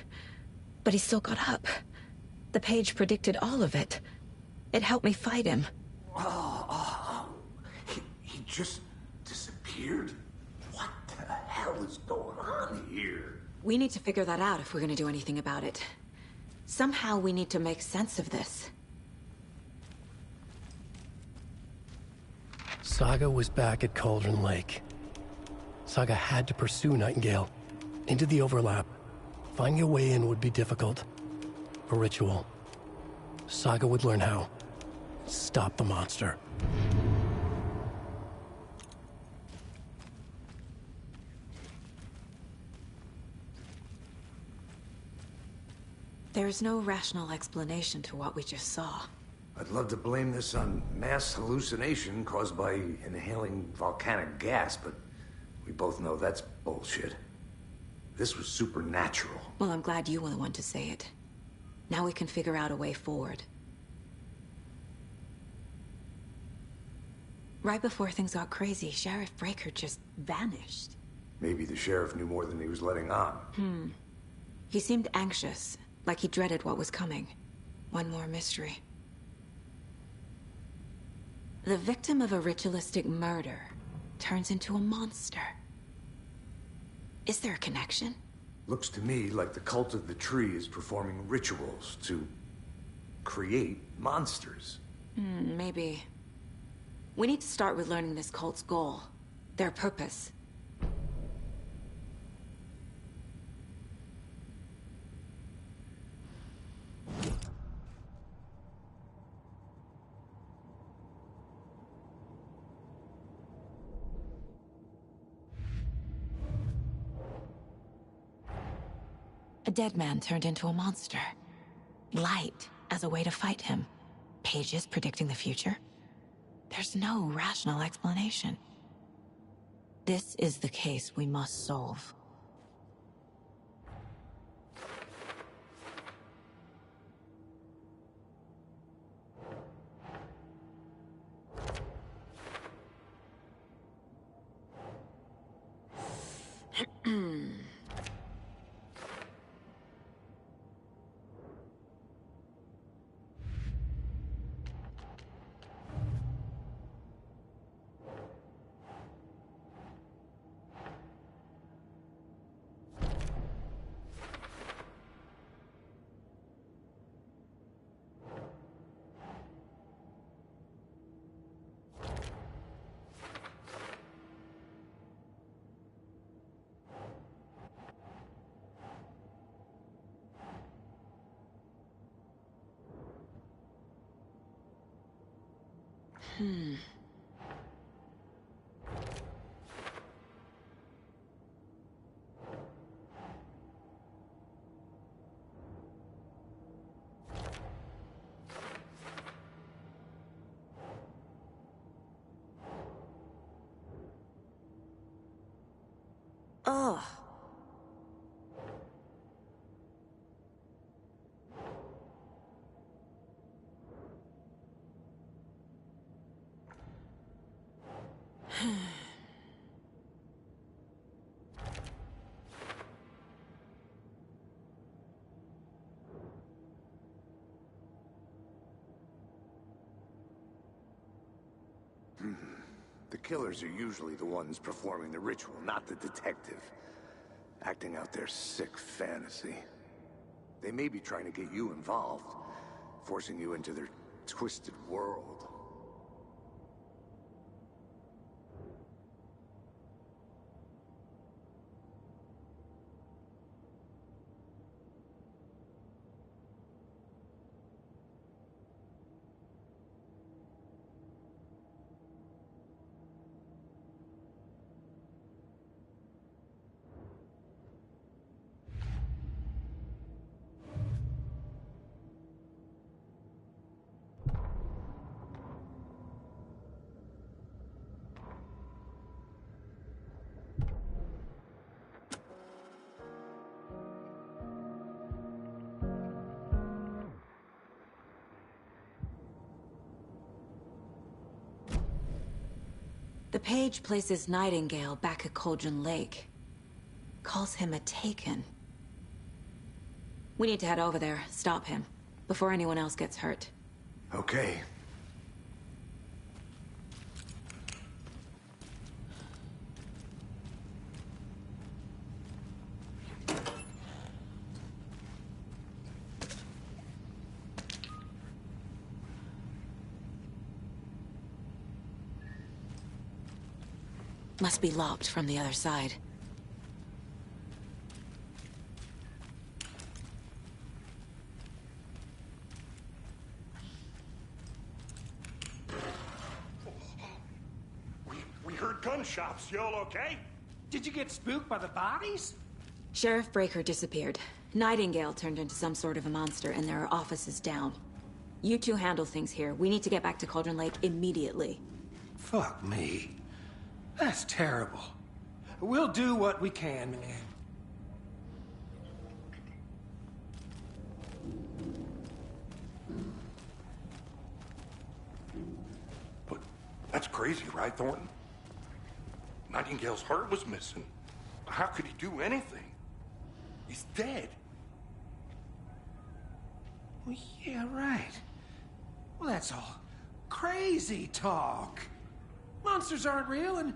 but he still got up. The page predicted all of it. It helped me fight him. He just disappeared? What the hell is going on here? We need to figure that out if we're gonna do anything about it. Somehow we need to make sense of this. Saga was back at Cauldron Lake. Saga had to pursue Nightingale. Into the overlap. Finding a way in would be difficult. A ritual. Saga would learn how. Stop the monster. There's no rational explanation to what we just saw. I'd love to blame this on mass hallucination caused by inhaling volcanic gas, but we both know that's bullshit. This was supernatural. Well, I'm glad you were the one to say it. Now we can figure out a way forward. Right before things got crazy, Sheriff Breaker just vanished. Maybe the sheriff knew more than he was letting on. He seemed anxious, like he dreaded what was coming. One more mystery. The victim of a ritualistic murder turns into a monster. Is there a connection? Looks to me like the cult of the tree is performing rituals to create monsters. Maybe. We need to start with learning this cult's goal. Their purpose. A dead man turned into a monster. Light as a way to fight him. Pages predicting the future. There's no rational explanation. This is the case we must solve. Ugh. The killers are usually the ones performing the ritual, not the detective. Acting out their sick fantasy. They may be trying to get you involved, forcing you into their twisted world. The page places Nightingale back at Cauldron Lake. Calls him a Taken. We need to head over there, stop him, before anyone else gets hurt. Okay. Must be locked from the other side. We heard gunshots. Y'all okay? Did you get spooked by the bodies? Sheriff Breaker disappeared. Nightingale turned into some sort of a monster, and there are offices down. You two handle things here. We need to get back to Cauldron Lake immediately. Fuck me. That's terrible. We'll do what we can, man. But that's crazy, right, Thornton? Nightingale's heart was missing. How could he do anything? He's dead. Well, yeah, right. Well, that's all crazy talk. Monsters aren't real, and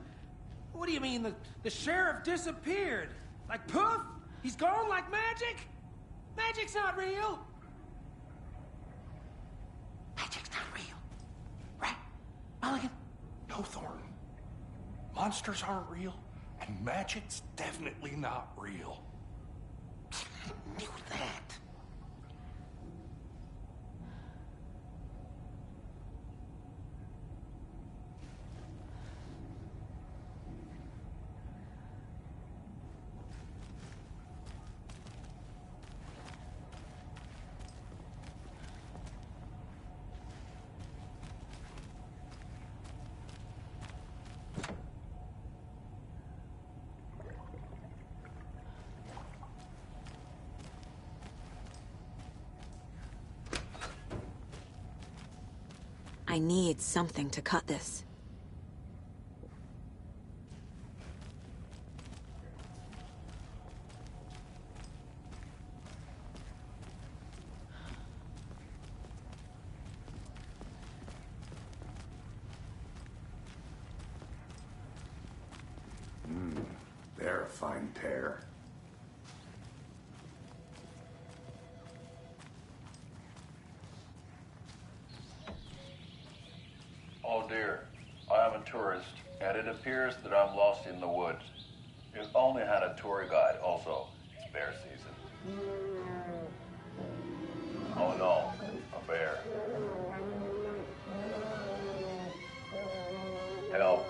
what do you mean the sheriff disappeared? Like poof? He's gone like magic? Magic's not real. Magic's not real. Right, Mulligan? No, Thornton. Monsters aren't real, and magic's definitely not real. I knew that. I need something to cut this. They're a fine pair. Oh dear, I am a tourist, and it appears that I'm lost in the woods. You only had a tour guide, also. It's bear season. Oh no, a bear. Help.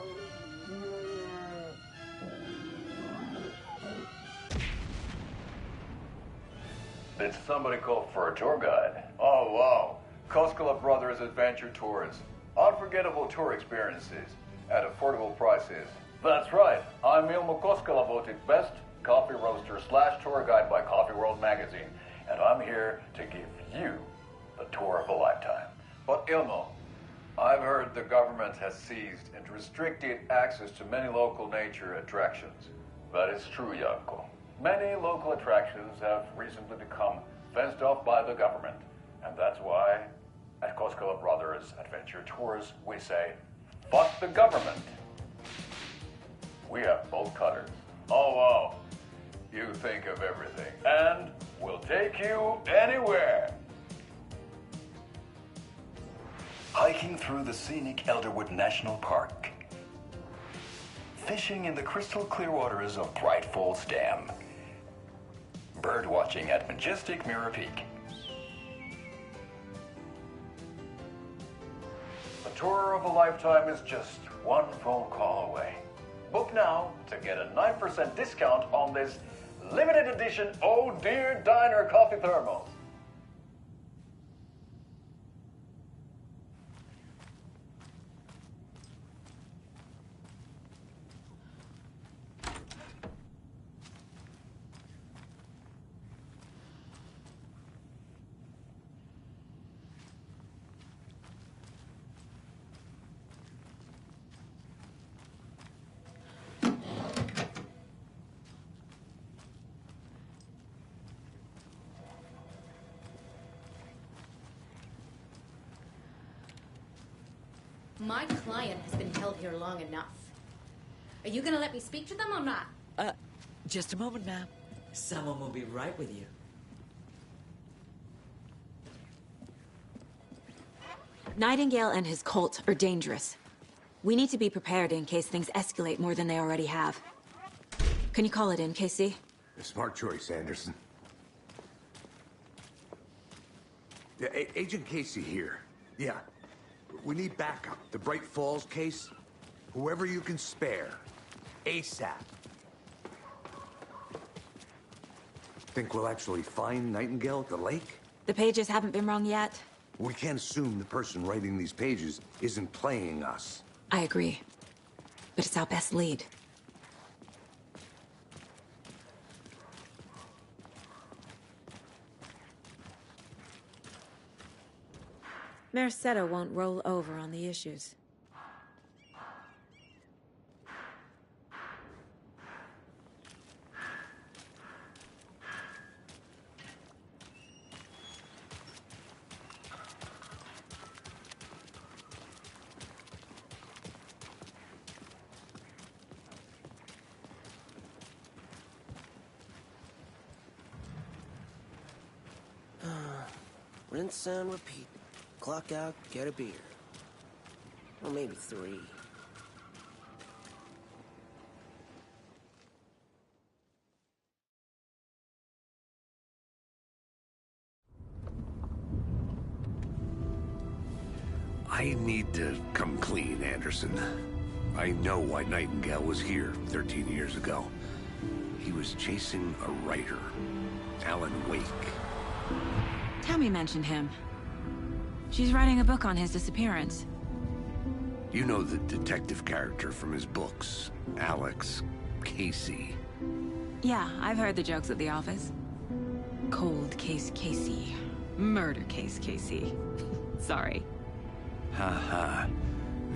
Did somebody call for a tour guide? Oh wow, Koskela Brothers Adventure Tours. Unforgettable tour experiences at affordable prices. That's right. I'm Ilmo Koskela, voted best coffee roaster / tour guide by Coffee World magazine, and I'm here to give you the tour of a lifetime. But Ilmo, I've heard the government has seized and restricted access to many local nature attractions. That is true, Janko. Many local attractions have recently become fenced off by the government, and that's why at Koskela Brothers Adventure Tours, we say, fuck the government. We have bolt cutters. Oh, wow. You think of everything. And we'll take you anywhere. Hiking through the scenic Elderwood National Park. Fishing in the crystal clear waters of Bright Falls Dam. Bird watching at majestic Mirror Peak. The tour of a lifetime is just one phone call away. Book now to get a 9% discount on this limited edition Oh Dear Diner coffee thermos. My client has been held here long enough. Are you gonna let me speak to them or not? Just a moment, ma'am. Someone will be right with you. Nightingale and his cult are dangerous. We need to be prepared in case things escalate more than they already have. Can you call it in, Casey? A smart choice, Anderson. Yeah, Agent Casey here. Yeah. We need backup. The Bright Falls case. Whoever you can spare. ASAP. Think we'll actually find Nightingale at the lake? The pages haven't been wrong yet. We can't assume the person writing these pages isn't playing us. I agree. But it's our best lead. Merced won't roll over on the issues. Rinse and repeat. Clock out, get a beer. Or maybe 3. I need to come clean, Anderson. I know why Nightingale was here 13 years ago. He was chasing a writer, Alan Wake. Tammy mentioned him. She's writing a book on his disappearance. You know the detective character from his books, Alex Casey. Yeah, I've heard the jokes at the office. Cold case Casey. Murder case Casey. Sorry. Ha.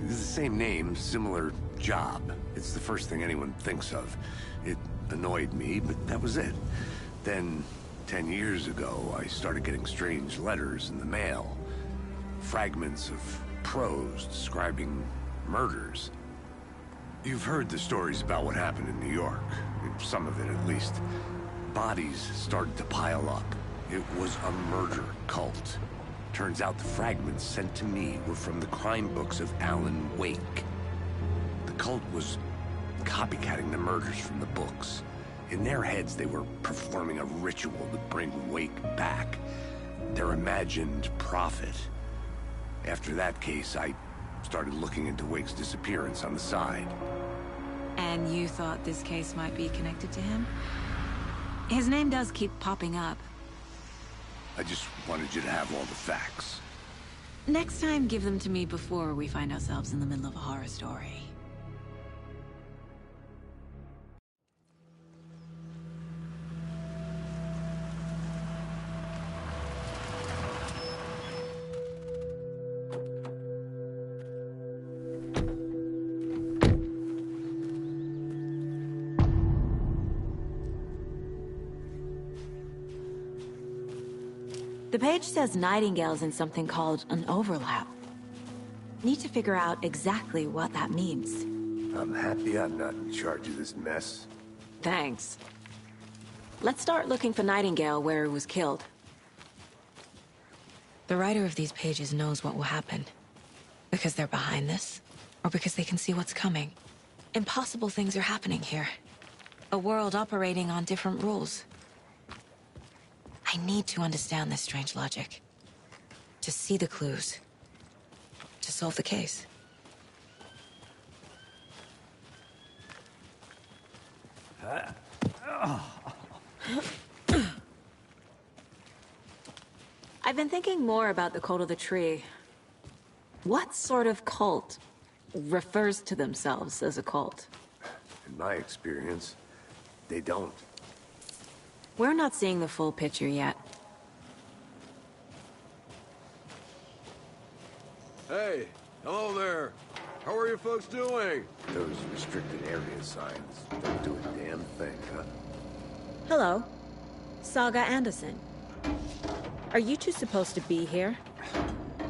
It's the same name, similar job. It's the first thing anyone thinks of. It annoyed me, but that was it. Then, 10 years ago, I started getting strange letters in the mail. Fragments of prose describing murders. You've heard the stories about what happened in New York. Some of it, at least. Bodies started to pile up. It was a murder cult. Turns out the fragments sent to me were from the crime books of Alan Wake. The cult was copycatting the murders from the books. In their heads, they were performing a ritual to bring Wake back. Their imagined prophet. After that case, I started looking into Wake's disappearance on the side. And you thought this case might be connected to him? His name does keep popping up. I just wanted you to have all the facts. Next time, give them to me before we find ourselves in the middle of a horror story. The page says Nightingale's in something called an overlap. Need to figure out exactly what that means. I'm happy I'm not in charge of this mess. Thanks. Let's start looking for Nightingale where he was killed. The writer of these pages knows what will happen. Because they're behind this, or because they can see what's coming. Impossible things are happening here. A world operating on different rules. I need to understand this strange logic. To see the clues. To solve the case. I've been thinking more about the cult of the tree. What sort of cult refers to themselves as a cult? In my experience, they don't. We're not seeing the full picture yet. Hey, hello there. How are you folks doing? Those restricted area signs don't do a damn thing, huh? Hello. Saga Anderson. Are you two supposed to be here?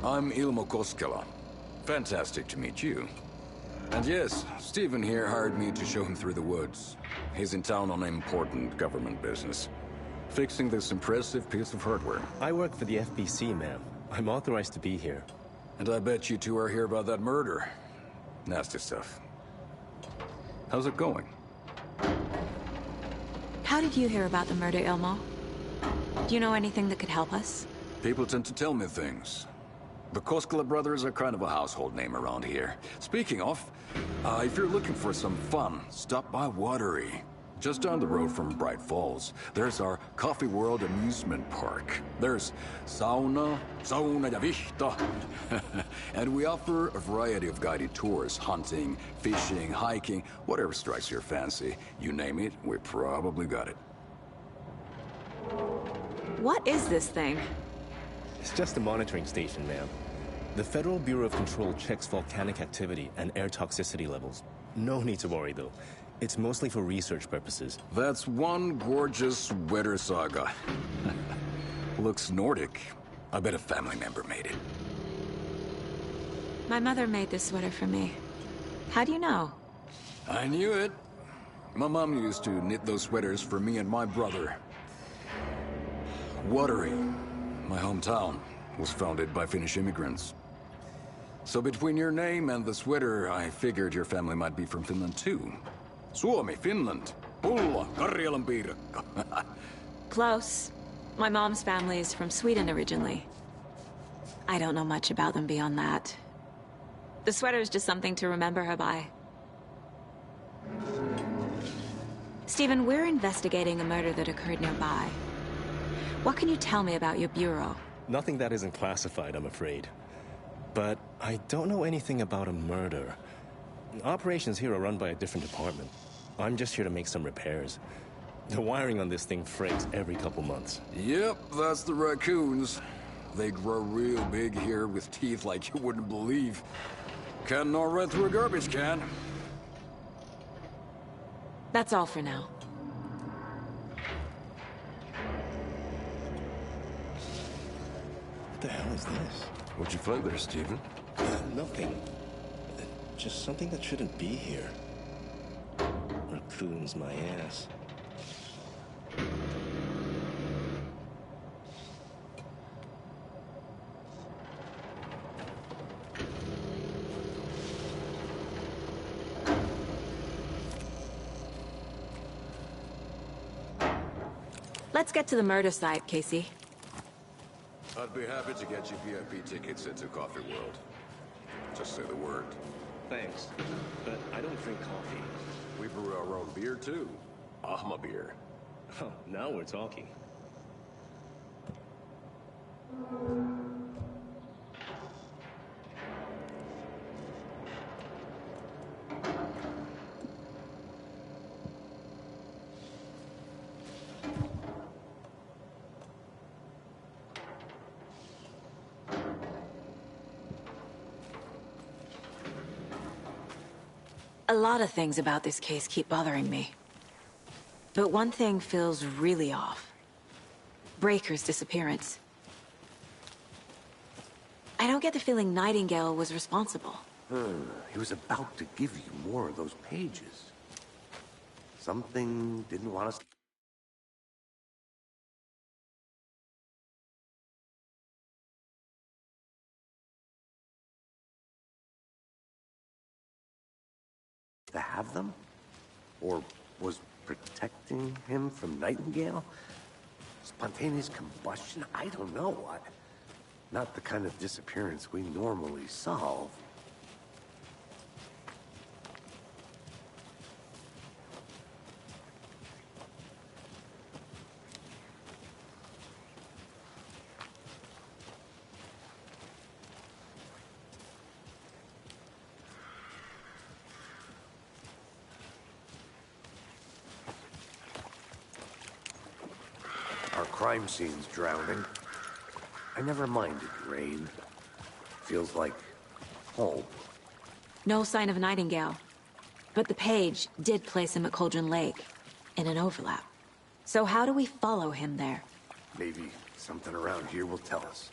I'm Ilmo Koskela. Fantastic to meet you. And yes, Stephen here hired me to show him through the woods. He's in town on important government business, fixing this impressive piece of hardware. I work for the FBC, ma'am. I'm authorized to be here. And I bet you two are here about that murder. Nasty stuff. How's it going? How did you hear about the murder, Ilmo? Do you know anything that could help us? People tend to tell me things. The Koskela brothers are kind of a household name around here. Speaking of, if you're looking for some fun, stop by Watery. Just down the road from Bright Falls, there's our Coffee World amusement park. There's sauna ja vihta. And we offer a variety of guided tours, hunting, fishing, hiking, whatever strikes your fancy. You name it, we probably got it. What is this thing? It's just a monitoring station, ma'am. The Federal Bureau of Control checks volcanic activity and air toxicity levels. No need to worry, though. It's mostly for research purposes. That's one gorgeous weather saga. Looks Nordic. I bet a family member made it. My mother made this sweater for me. How do you know? I knew it. My mom used to knit those sweaters for me and my brother. Watery, my hometown, was founded by Finnish immigrants. So between your name and the sweater, I figured your family might be from Finland too. Suomi, Finland. Pulla, Karjalan piirakka. Close. My mom's family is from Sweden originally. I don't know much about them beyond that. The sweater is just something to remember her by. Stephen, we're investigating a murder that occurred nearby. What can you tell me about your bureau? Nothing that isn't classified, I'm afraid. But I don't know anything about a murder. Operations here are run by a different department. I'm just here to make some repairs. The wiring on this thing breaks every couple months. Yep, that's the raccoons. They grow real big here with teeth like you wouldn't believe. Can't gnaw right through a garbage can. That's all for now. What the hell is this? What'd you find there, Stephen? Nothing. Just something that shouldn't be here. Raccoons, my ass. Let's get to the murder site, Casey. I'd be happy to get you VIP tickets into Coffee World. Just say the word. Thanks, but I don't drink coffee. We brew our own beer, too. Ahma beer. Oh, now we're talking. A lot of things about this case keep bothering me. But one thing feels really off. Breaker's disappearance. I don't get the feeling Nightingale was responsible. He was about to give you more of those pages. Something didn't want us to have them? Or was protecting him from Nightingale? Spontaneous combustion? I don't know. Not the kind of disappearance we normally solve. Our crime scene's drowning. I never minded rain. Feels like home. No sign of Nightingale. But the page did place him at Cauldron Lake, in an overlap. So how do we follow him there? Maybe something around here will tell us.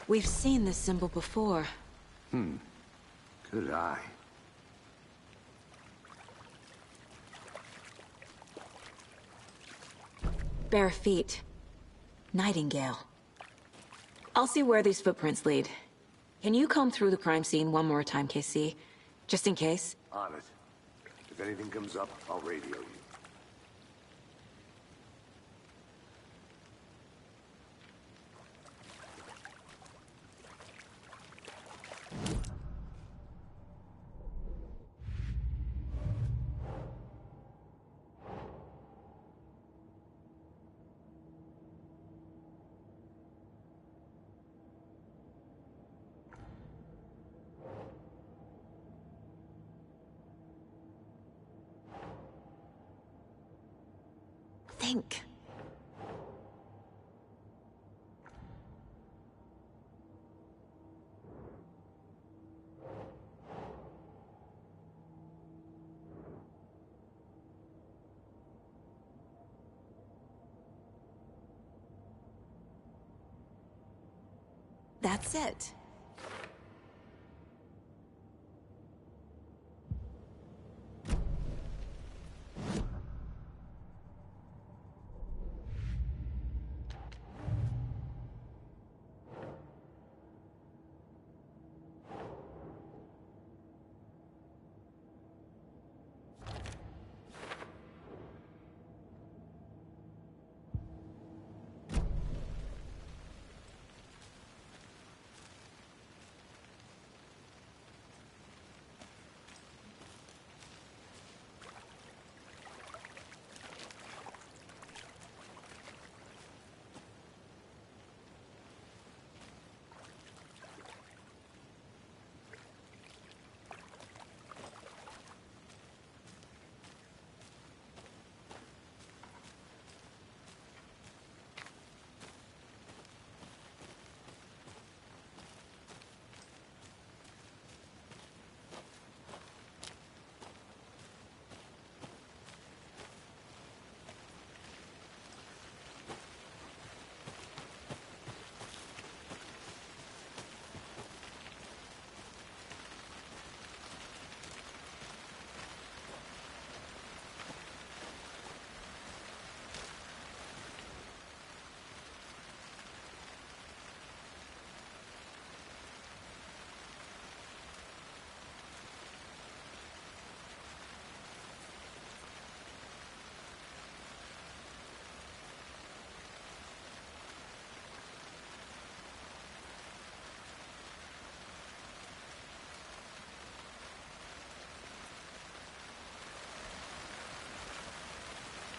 We've seen this symbol before. Good eye. Bare feet. Nightingale. I'll see where these footprints lead. Can you comb through the crime scene one more time, KC? Just in case? On it. If anything comes up, I'll radio you. Think. That's it.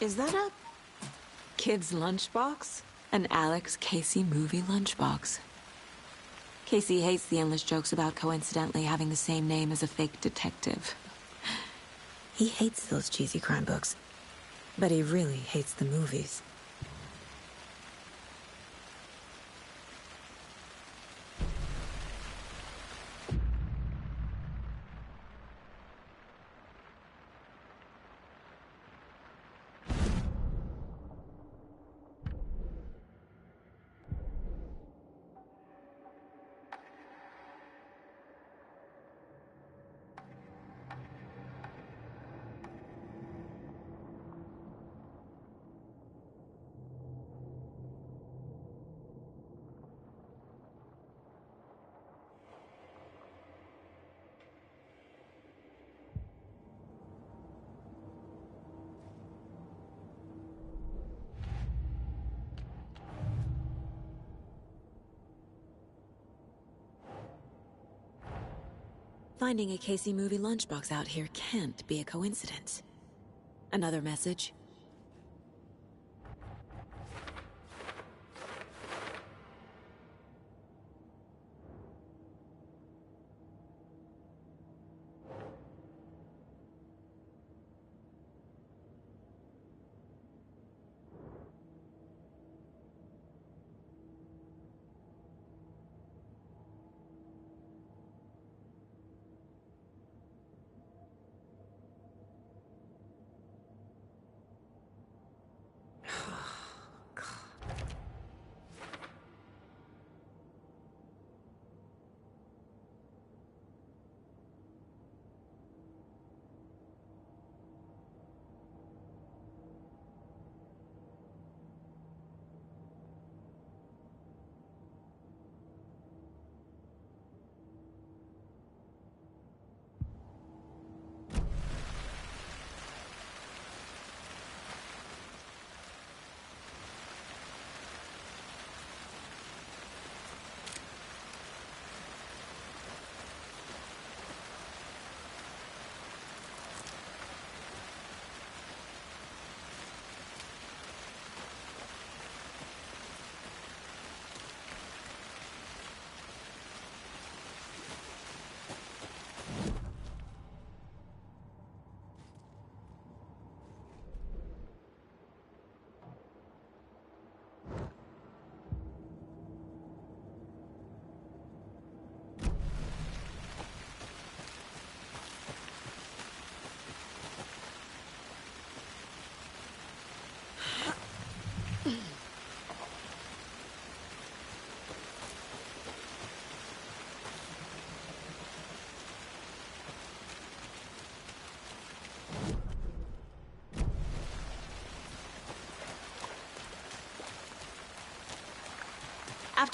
Is that a kid's lunchbox? An Alex Casey movie lunchbox. Casey hates the endless jokes about coincidentally having the same name as a fake detective. He hates those cheesy crime books, but he really hates the movies. Finding a Casey movie lunchbox out here can't be a coincidence. Another message?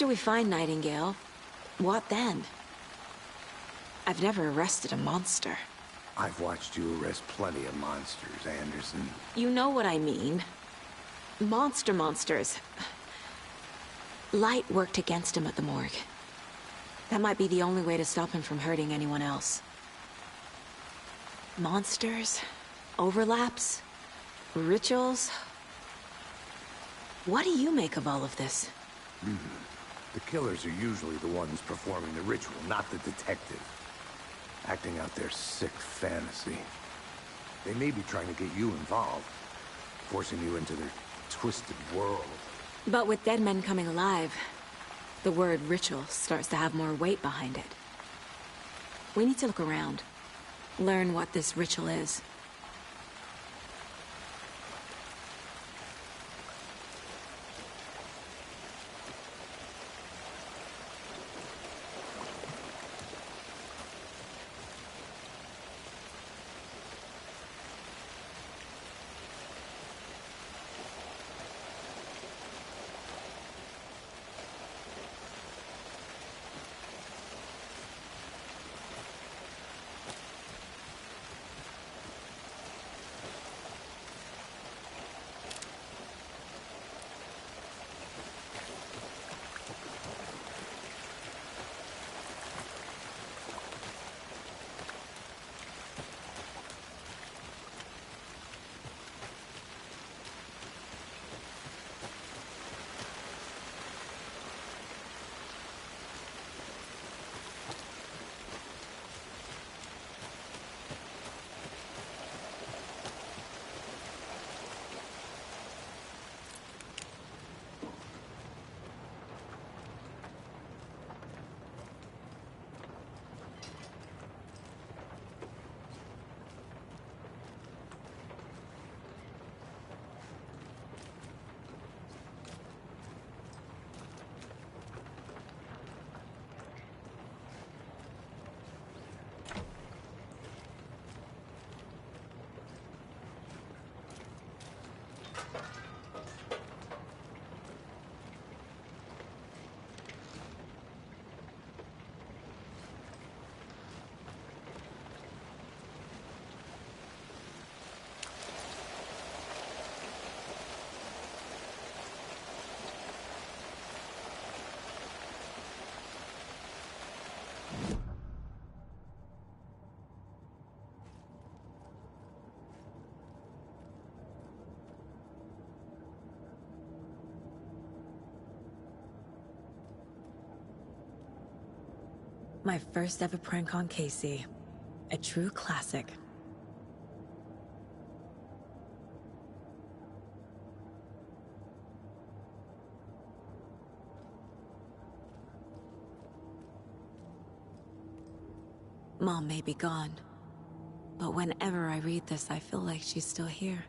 After we find Nightingale, what then? I've never arrested a monster. I've watched you arrest plenty of monsters, Anderson. You know what I mean. Monsters. Light worked against him at the morgue. That might be the only way to stop him from hurting anyone else. Monsters, overlaps, rituals. What do you make of all of this? The killers are usually the ones performing the ritual, not the detective. Acting out their sick fantasy. They may be trying to get you involved, forcing you into their twisted world. But with dead men coming alive, the word ritual starts to have more weight behind it. We need to look around, learn what this ritual is. My first ever prank on Casey. A true classic. Mom may be gone, but whenever I read this, I feel like she's still here.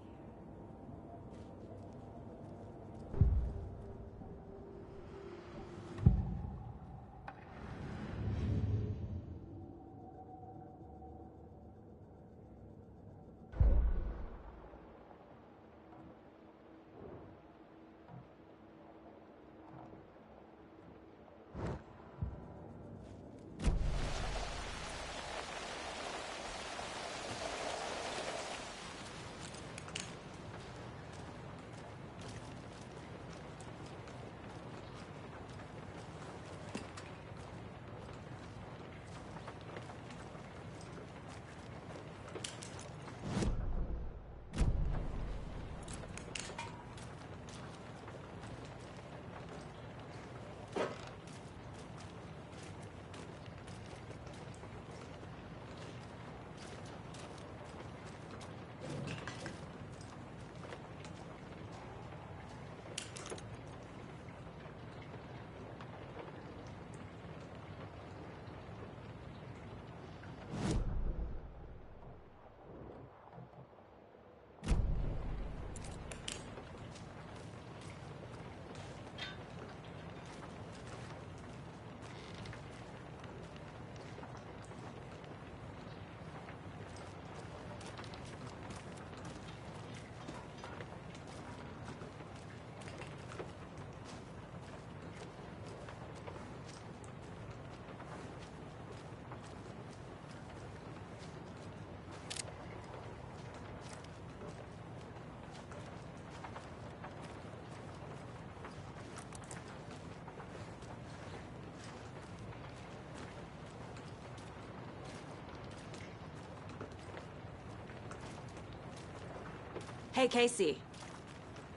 Hey, Casey.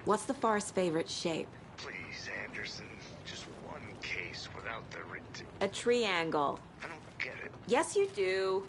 What's the far's favorite shape? Please, Anderson. Just one case without the A triangle. I don't get it. Yes, you do.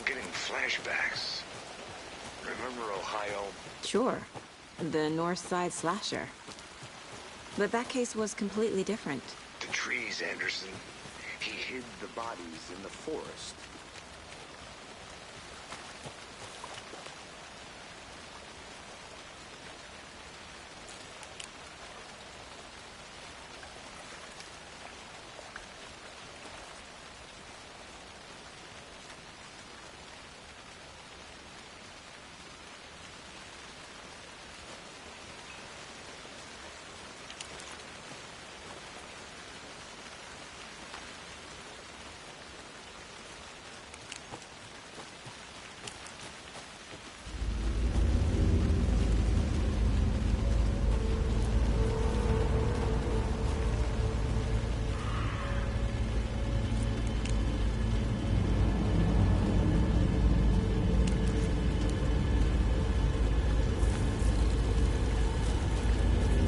Getting flashbacks. Remember Ohio? Sure. The North Side slasher. But that case was completely different. The trees, Anderson. He hid the bodies in the forest.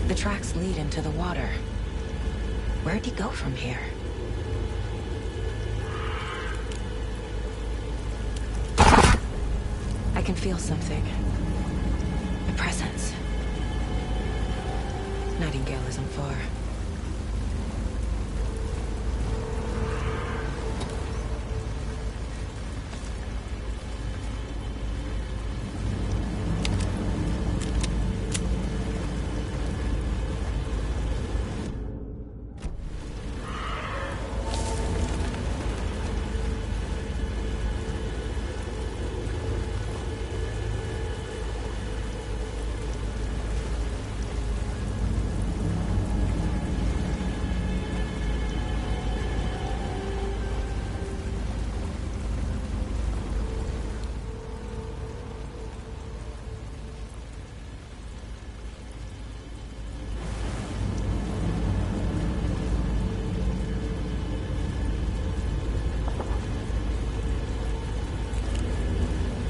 The tracks lead into the water. Where'd he go from here? I can feel something. A presence. Nightingale isn't far.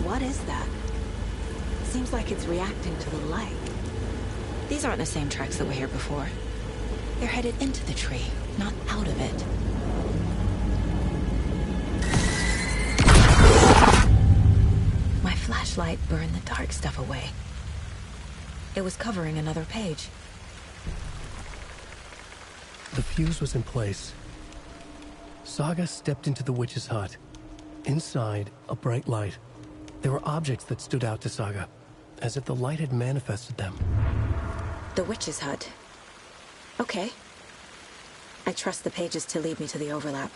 What is that? Seems like it's reacting to the light. These aren't the same tracks that were here before. They're headed into the tree, not out of it. My flashlight burned the dark stuff away. It was covering another page. The fuse was in place. Saga stepped into the witch's hut. Inside, a bright light. There were objects that stood out to Saga, as if the light had manifested them. The witch's hut. Okay. I trust the pages to lead me to the overlap.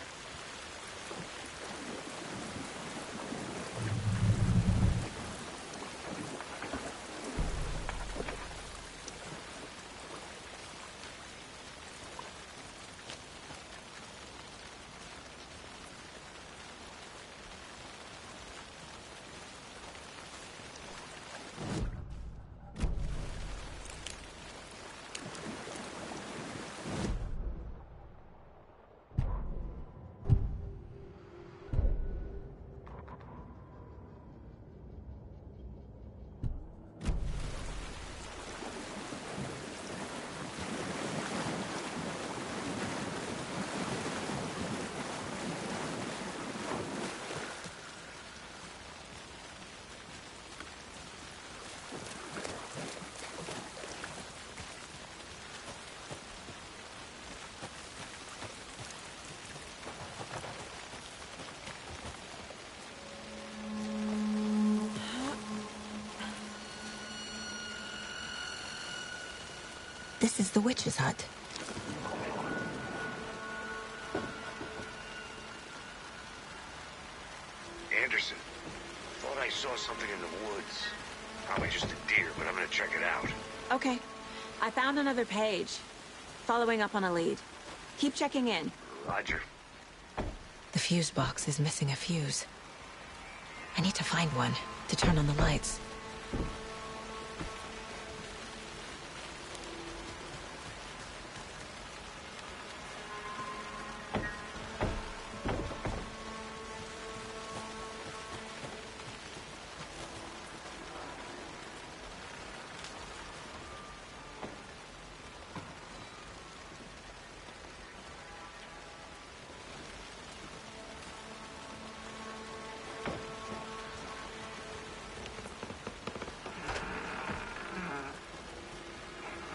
This is the witch's hut. Anderson, thought I saw something in the woods. Probably just a deer, but I'm gonna check it out. Okay. I found another page. Following up on a lead. Keep checking in. Roger. The fuse box is missing a fuse. I need to find one to turn on the lights.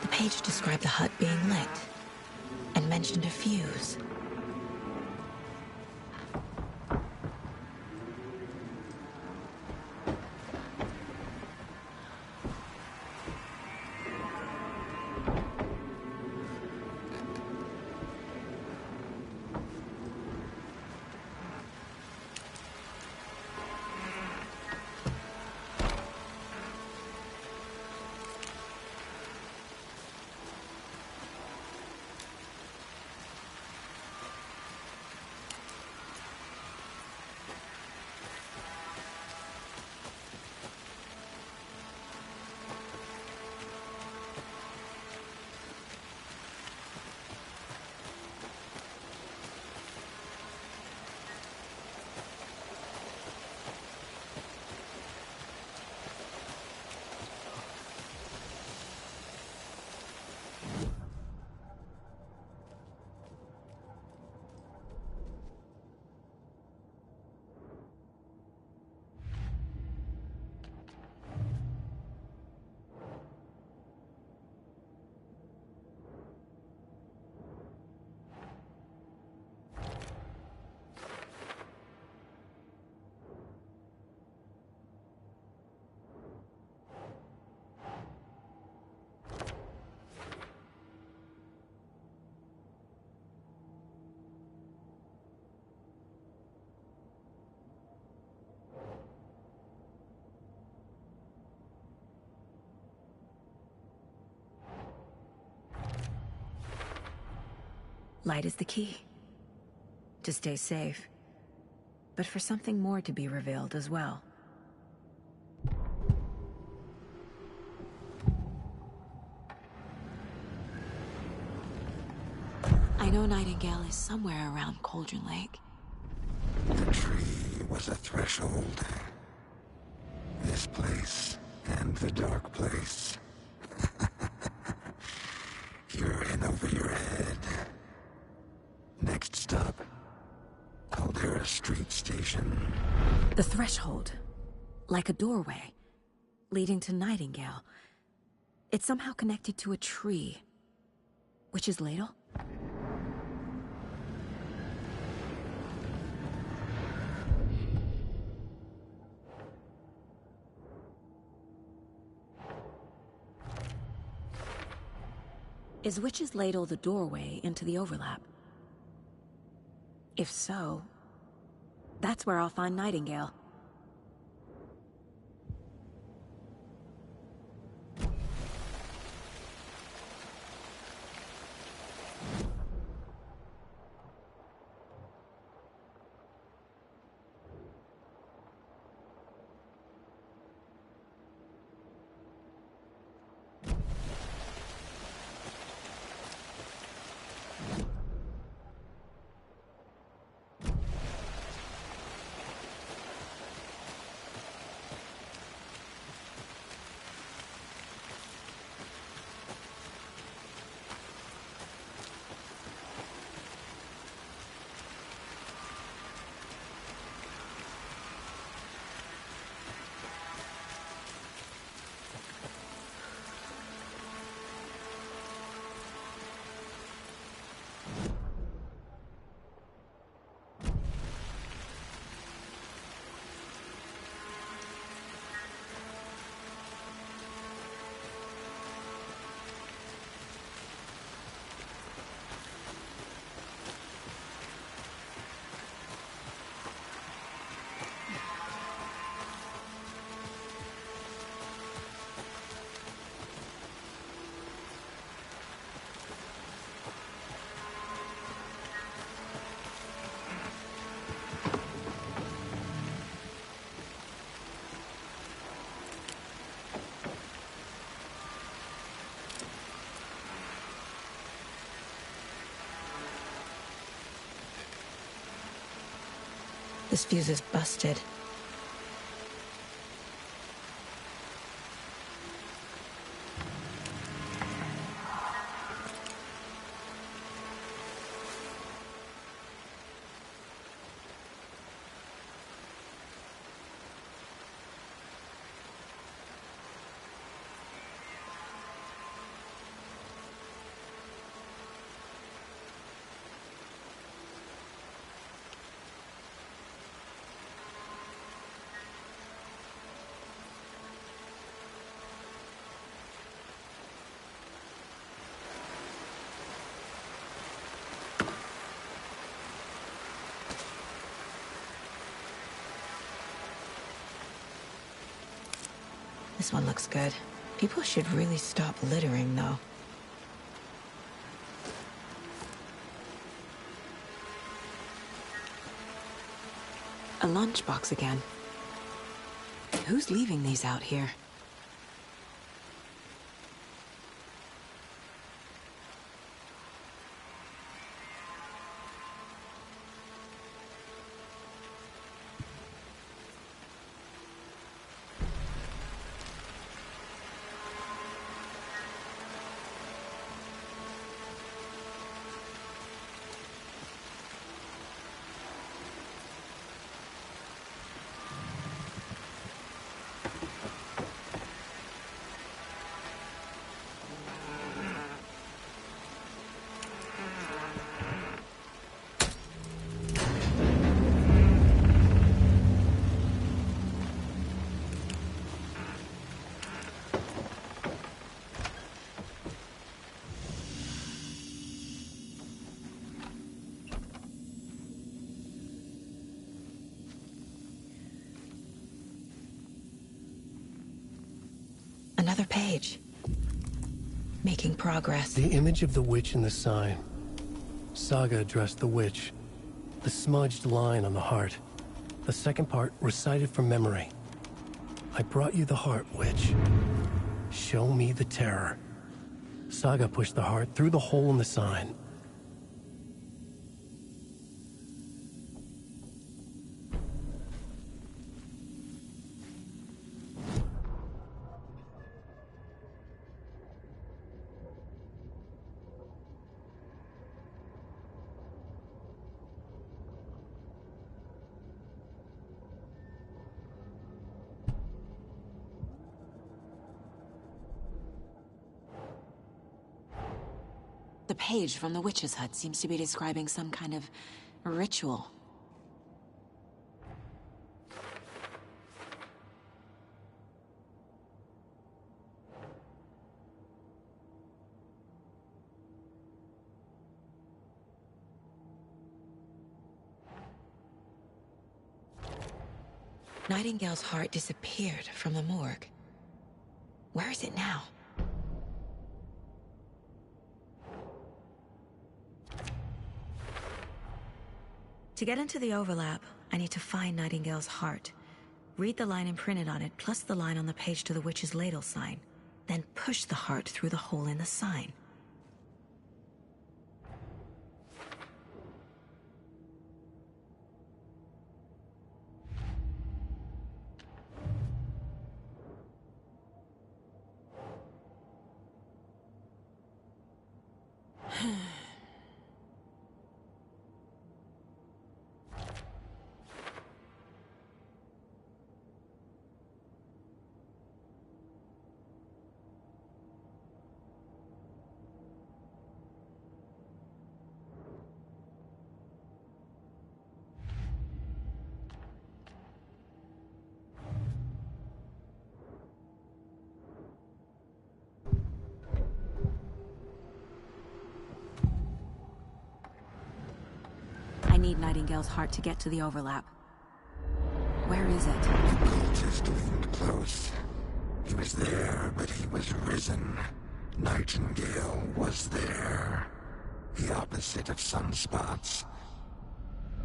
The page described the hut being lit and mentioned a fuse. Light is the key. To stay safe. But for something more to be revealed as well. I know Nightingale is somewhere around Cauldron Lake. The tree was a threshold. This place and the dark place. You're in over your head. Next stop, Caldera Street Station. The threshold. Like a doorway. Leading to Nightingale. It's somehow connected to a tree. Witch's ladle? Is Witch's Ladle the doorway into the overlap? If so, that's where I'll find Nightingale. This fuse is busted. This one looks good. People should really stop littering, though. A lunchbox again. Who's leaving these out here? Another page. Making progress. The image of the witch in the sign. Saga addressed the witch. The smudged line on the heart. The second part recited from memory. I brought you the heart, witch. Show me the terror. Saga pushed the heart through the hole in the sign. The page from the witch's hut seems to be describing some kind of ritual. Nightingale's heart disappeared from the morgue. Where is it now? To get into the overlap, I need to find Nightingale's heart. Read the line imprinted on it, plus the line on the page to the witch's ladle sign. Then push the heart through the hole in the sign. I need Nightingale's heart to get to the overlap. Where is it? The cultist leaned close. He was there, but he was risen. Nightingale was there. The opposite of sunspots.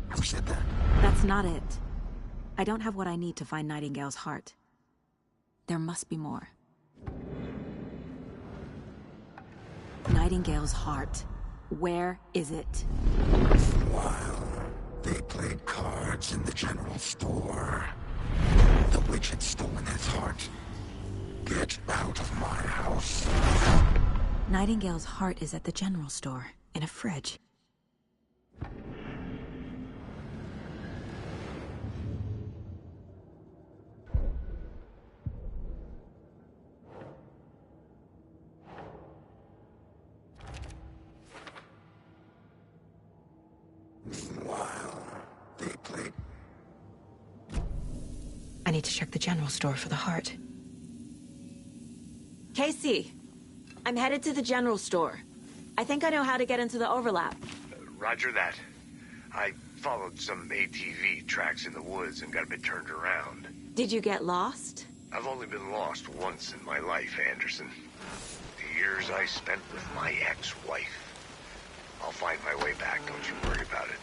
Who said that? That's not it. I don't have what I need to find Nightingale's heart. There must be more. Nightingale's heart. Where is it? While they played cards in the general store, the witch had stolen his heart. Get out of my house. Nightingale's heart is at the general store, in a fridge. I need to check the general store for the heart. Casey, I'm headed to the general store. I think I know how to get into the overlap. Roger that. I followed some ATV tracks in the woods and got a bit turned around. Did you get lost? I've only been lost once in my life, Anderson. The years I spent with my ex-wife. I'll find my way back, don't you worry about it.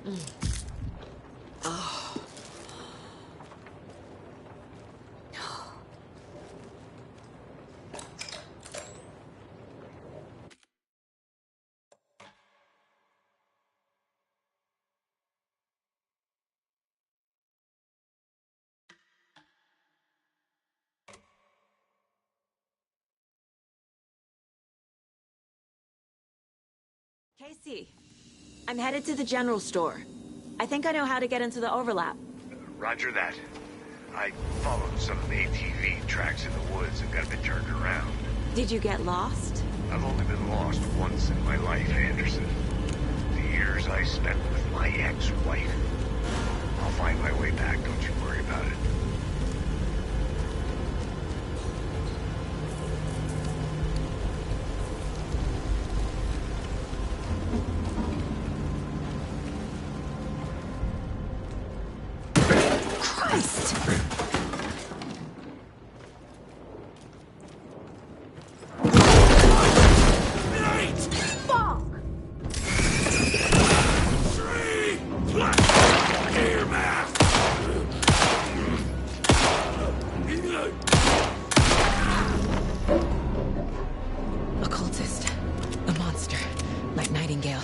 Oh. Casey, I'm headed to the general store. I think I know how to get into the overlap. Roger that. I followed some ATV tracks in the woods and got a bit turned around. Did you get lost? I've only been lost once in my life, Anderson. The years I spent with my ex-wife. I'll find my way back, don't you worry about it. Occultist. A monster. Like Nightingale.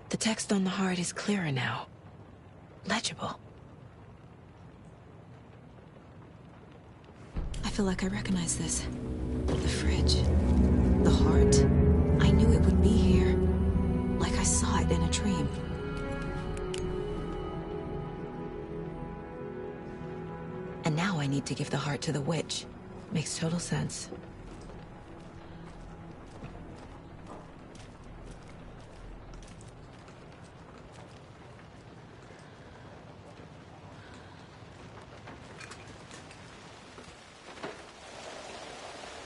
The text on the heart is clearer now. Legible. I feel like I recognize this. The fridge. The heart. I knew it would be here. Like I saw it in a dream. And now I need to give the heart to the witch. Makes total sense.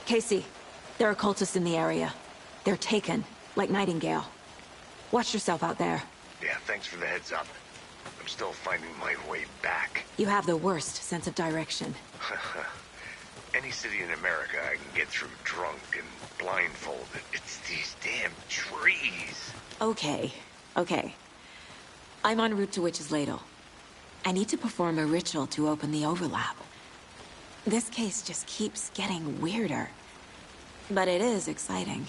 Casey, there are cultists in the area. They're taken, like Nightingale. Watch yourself out there. Yeah, thanks for the heads up. I'm still finding my way back. You have the worst sense of direction. Any city in America I can get through drunk and blindfolded. It's these damn trees. Okay, okay. I'm en route to Witch's Ladle. I need to perform a ritual to open the overlap. This case just keeps getting weirder. But it is exciting.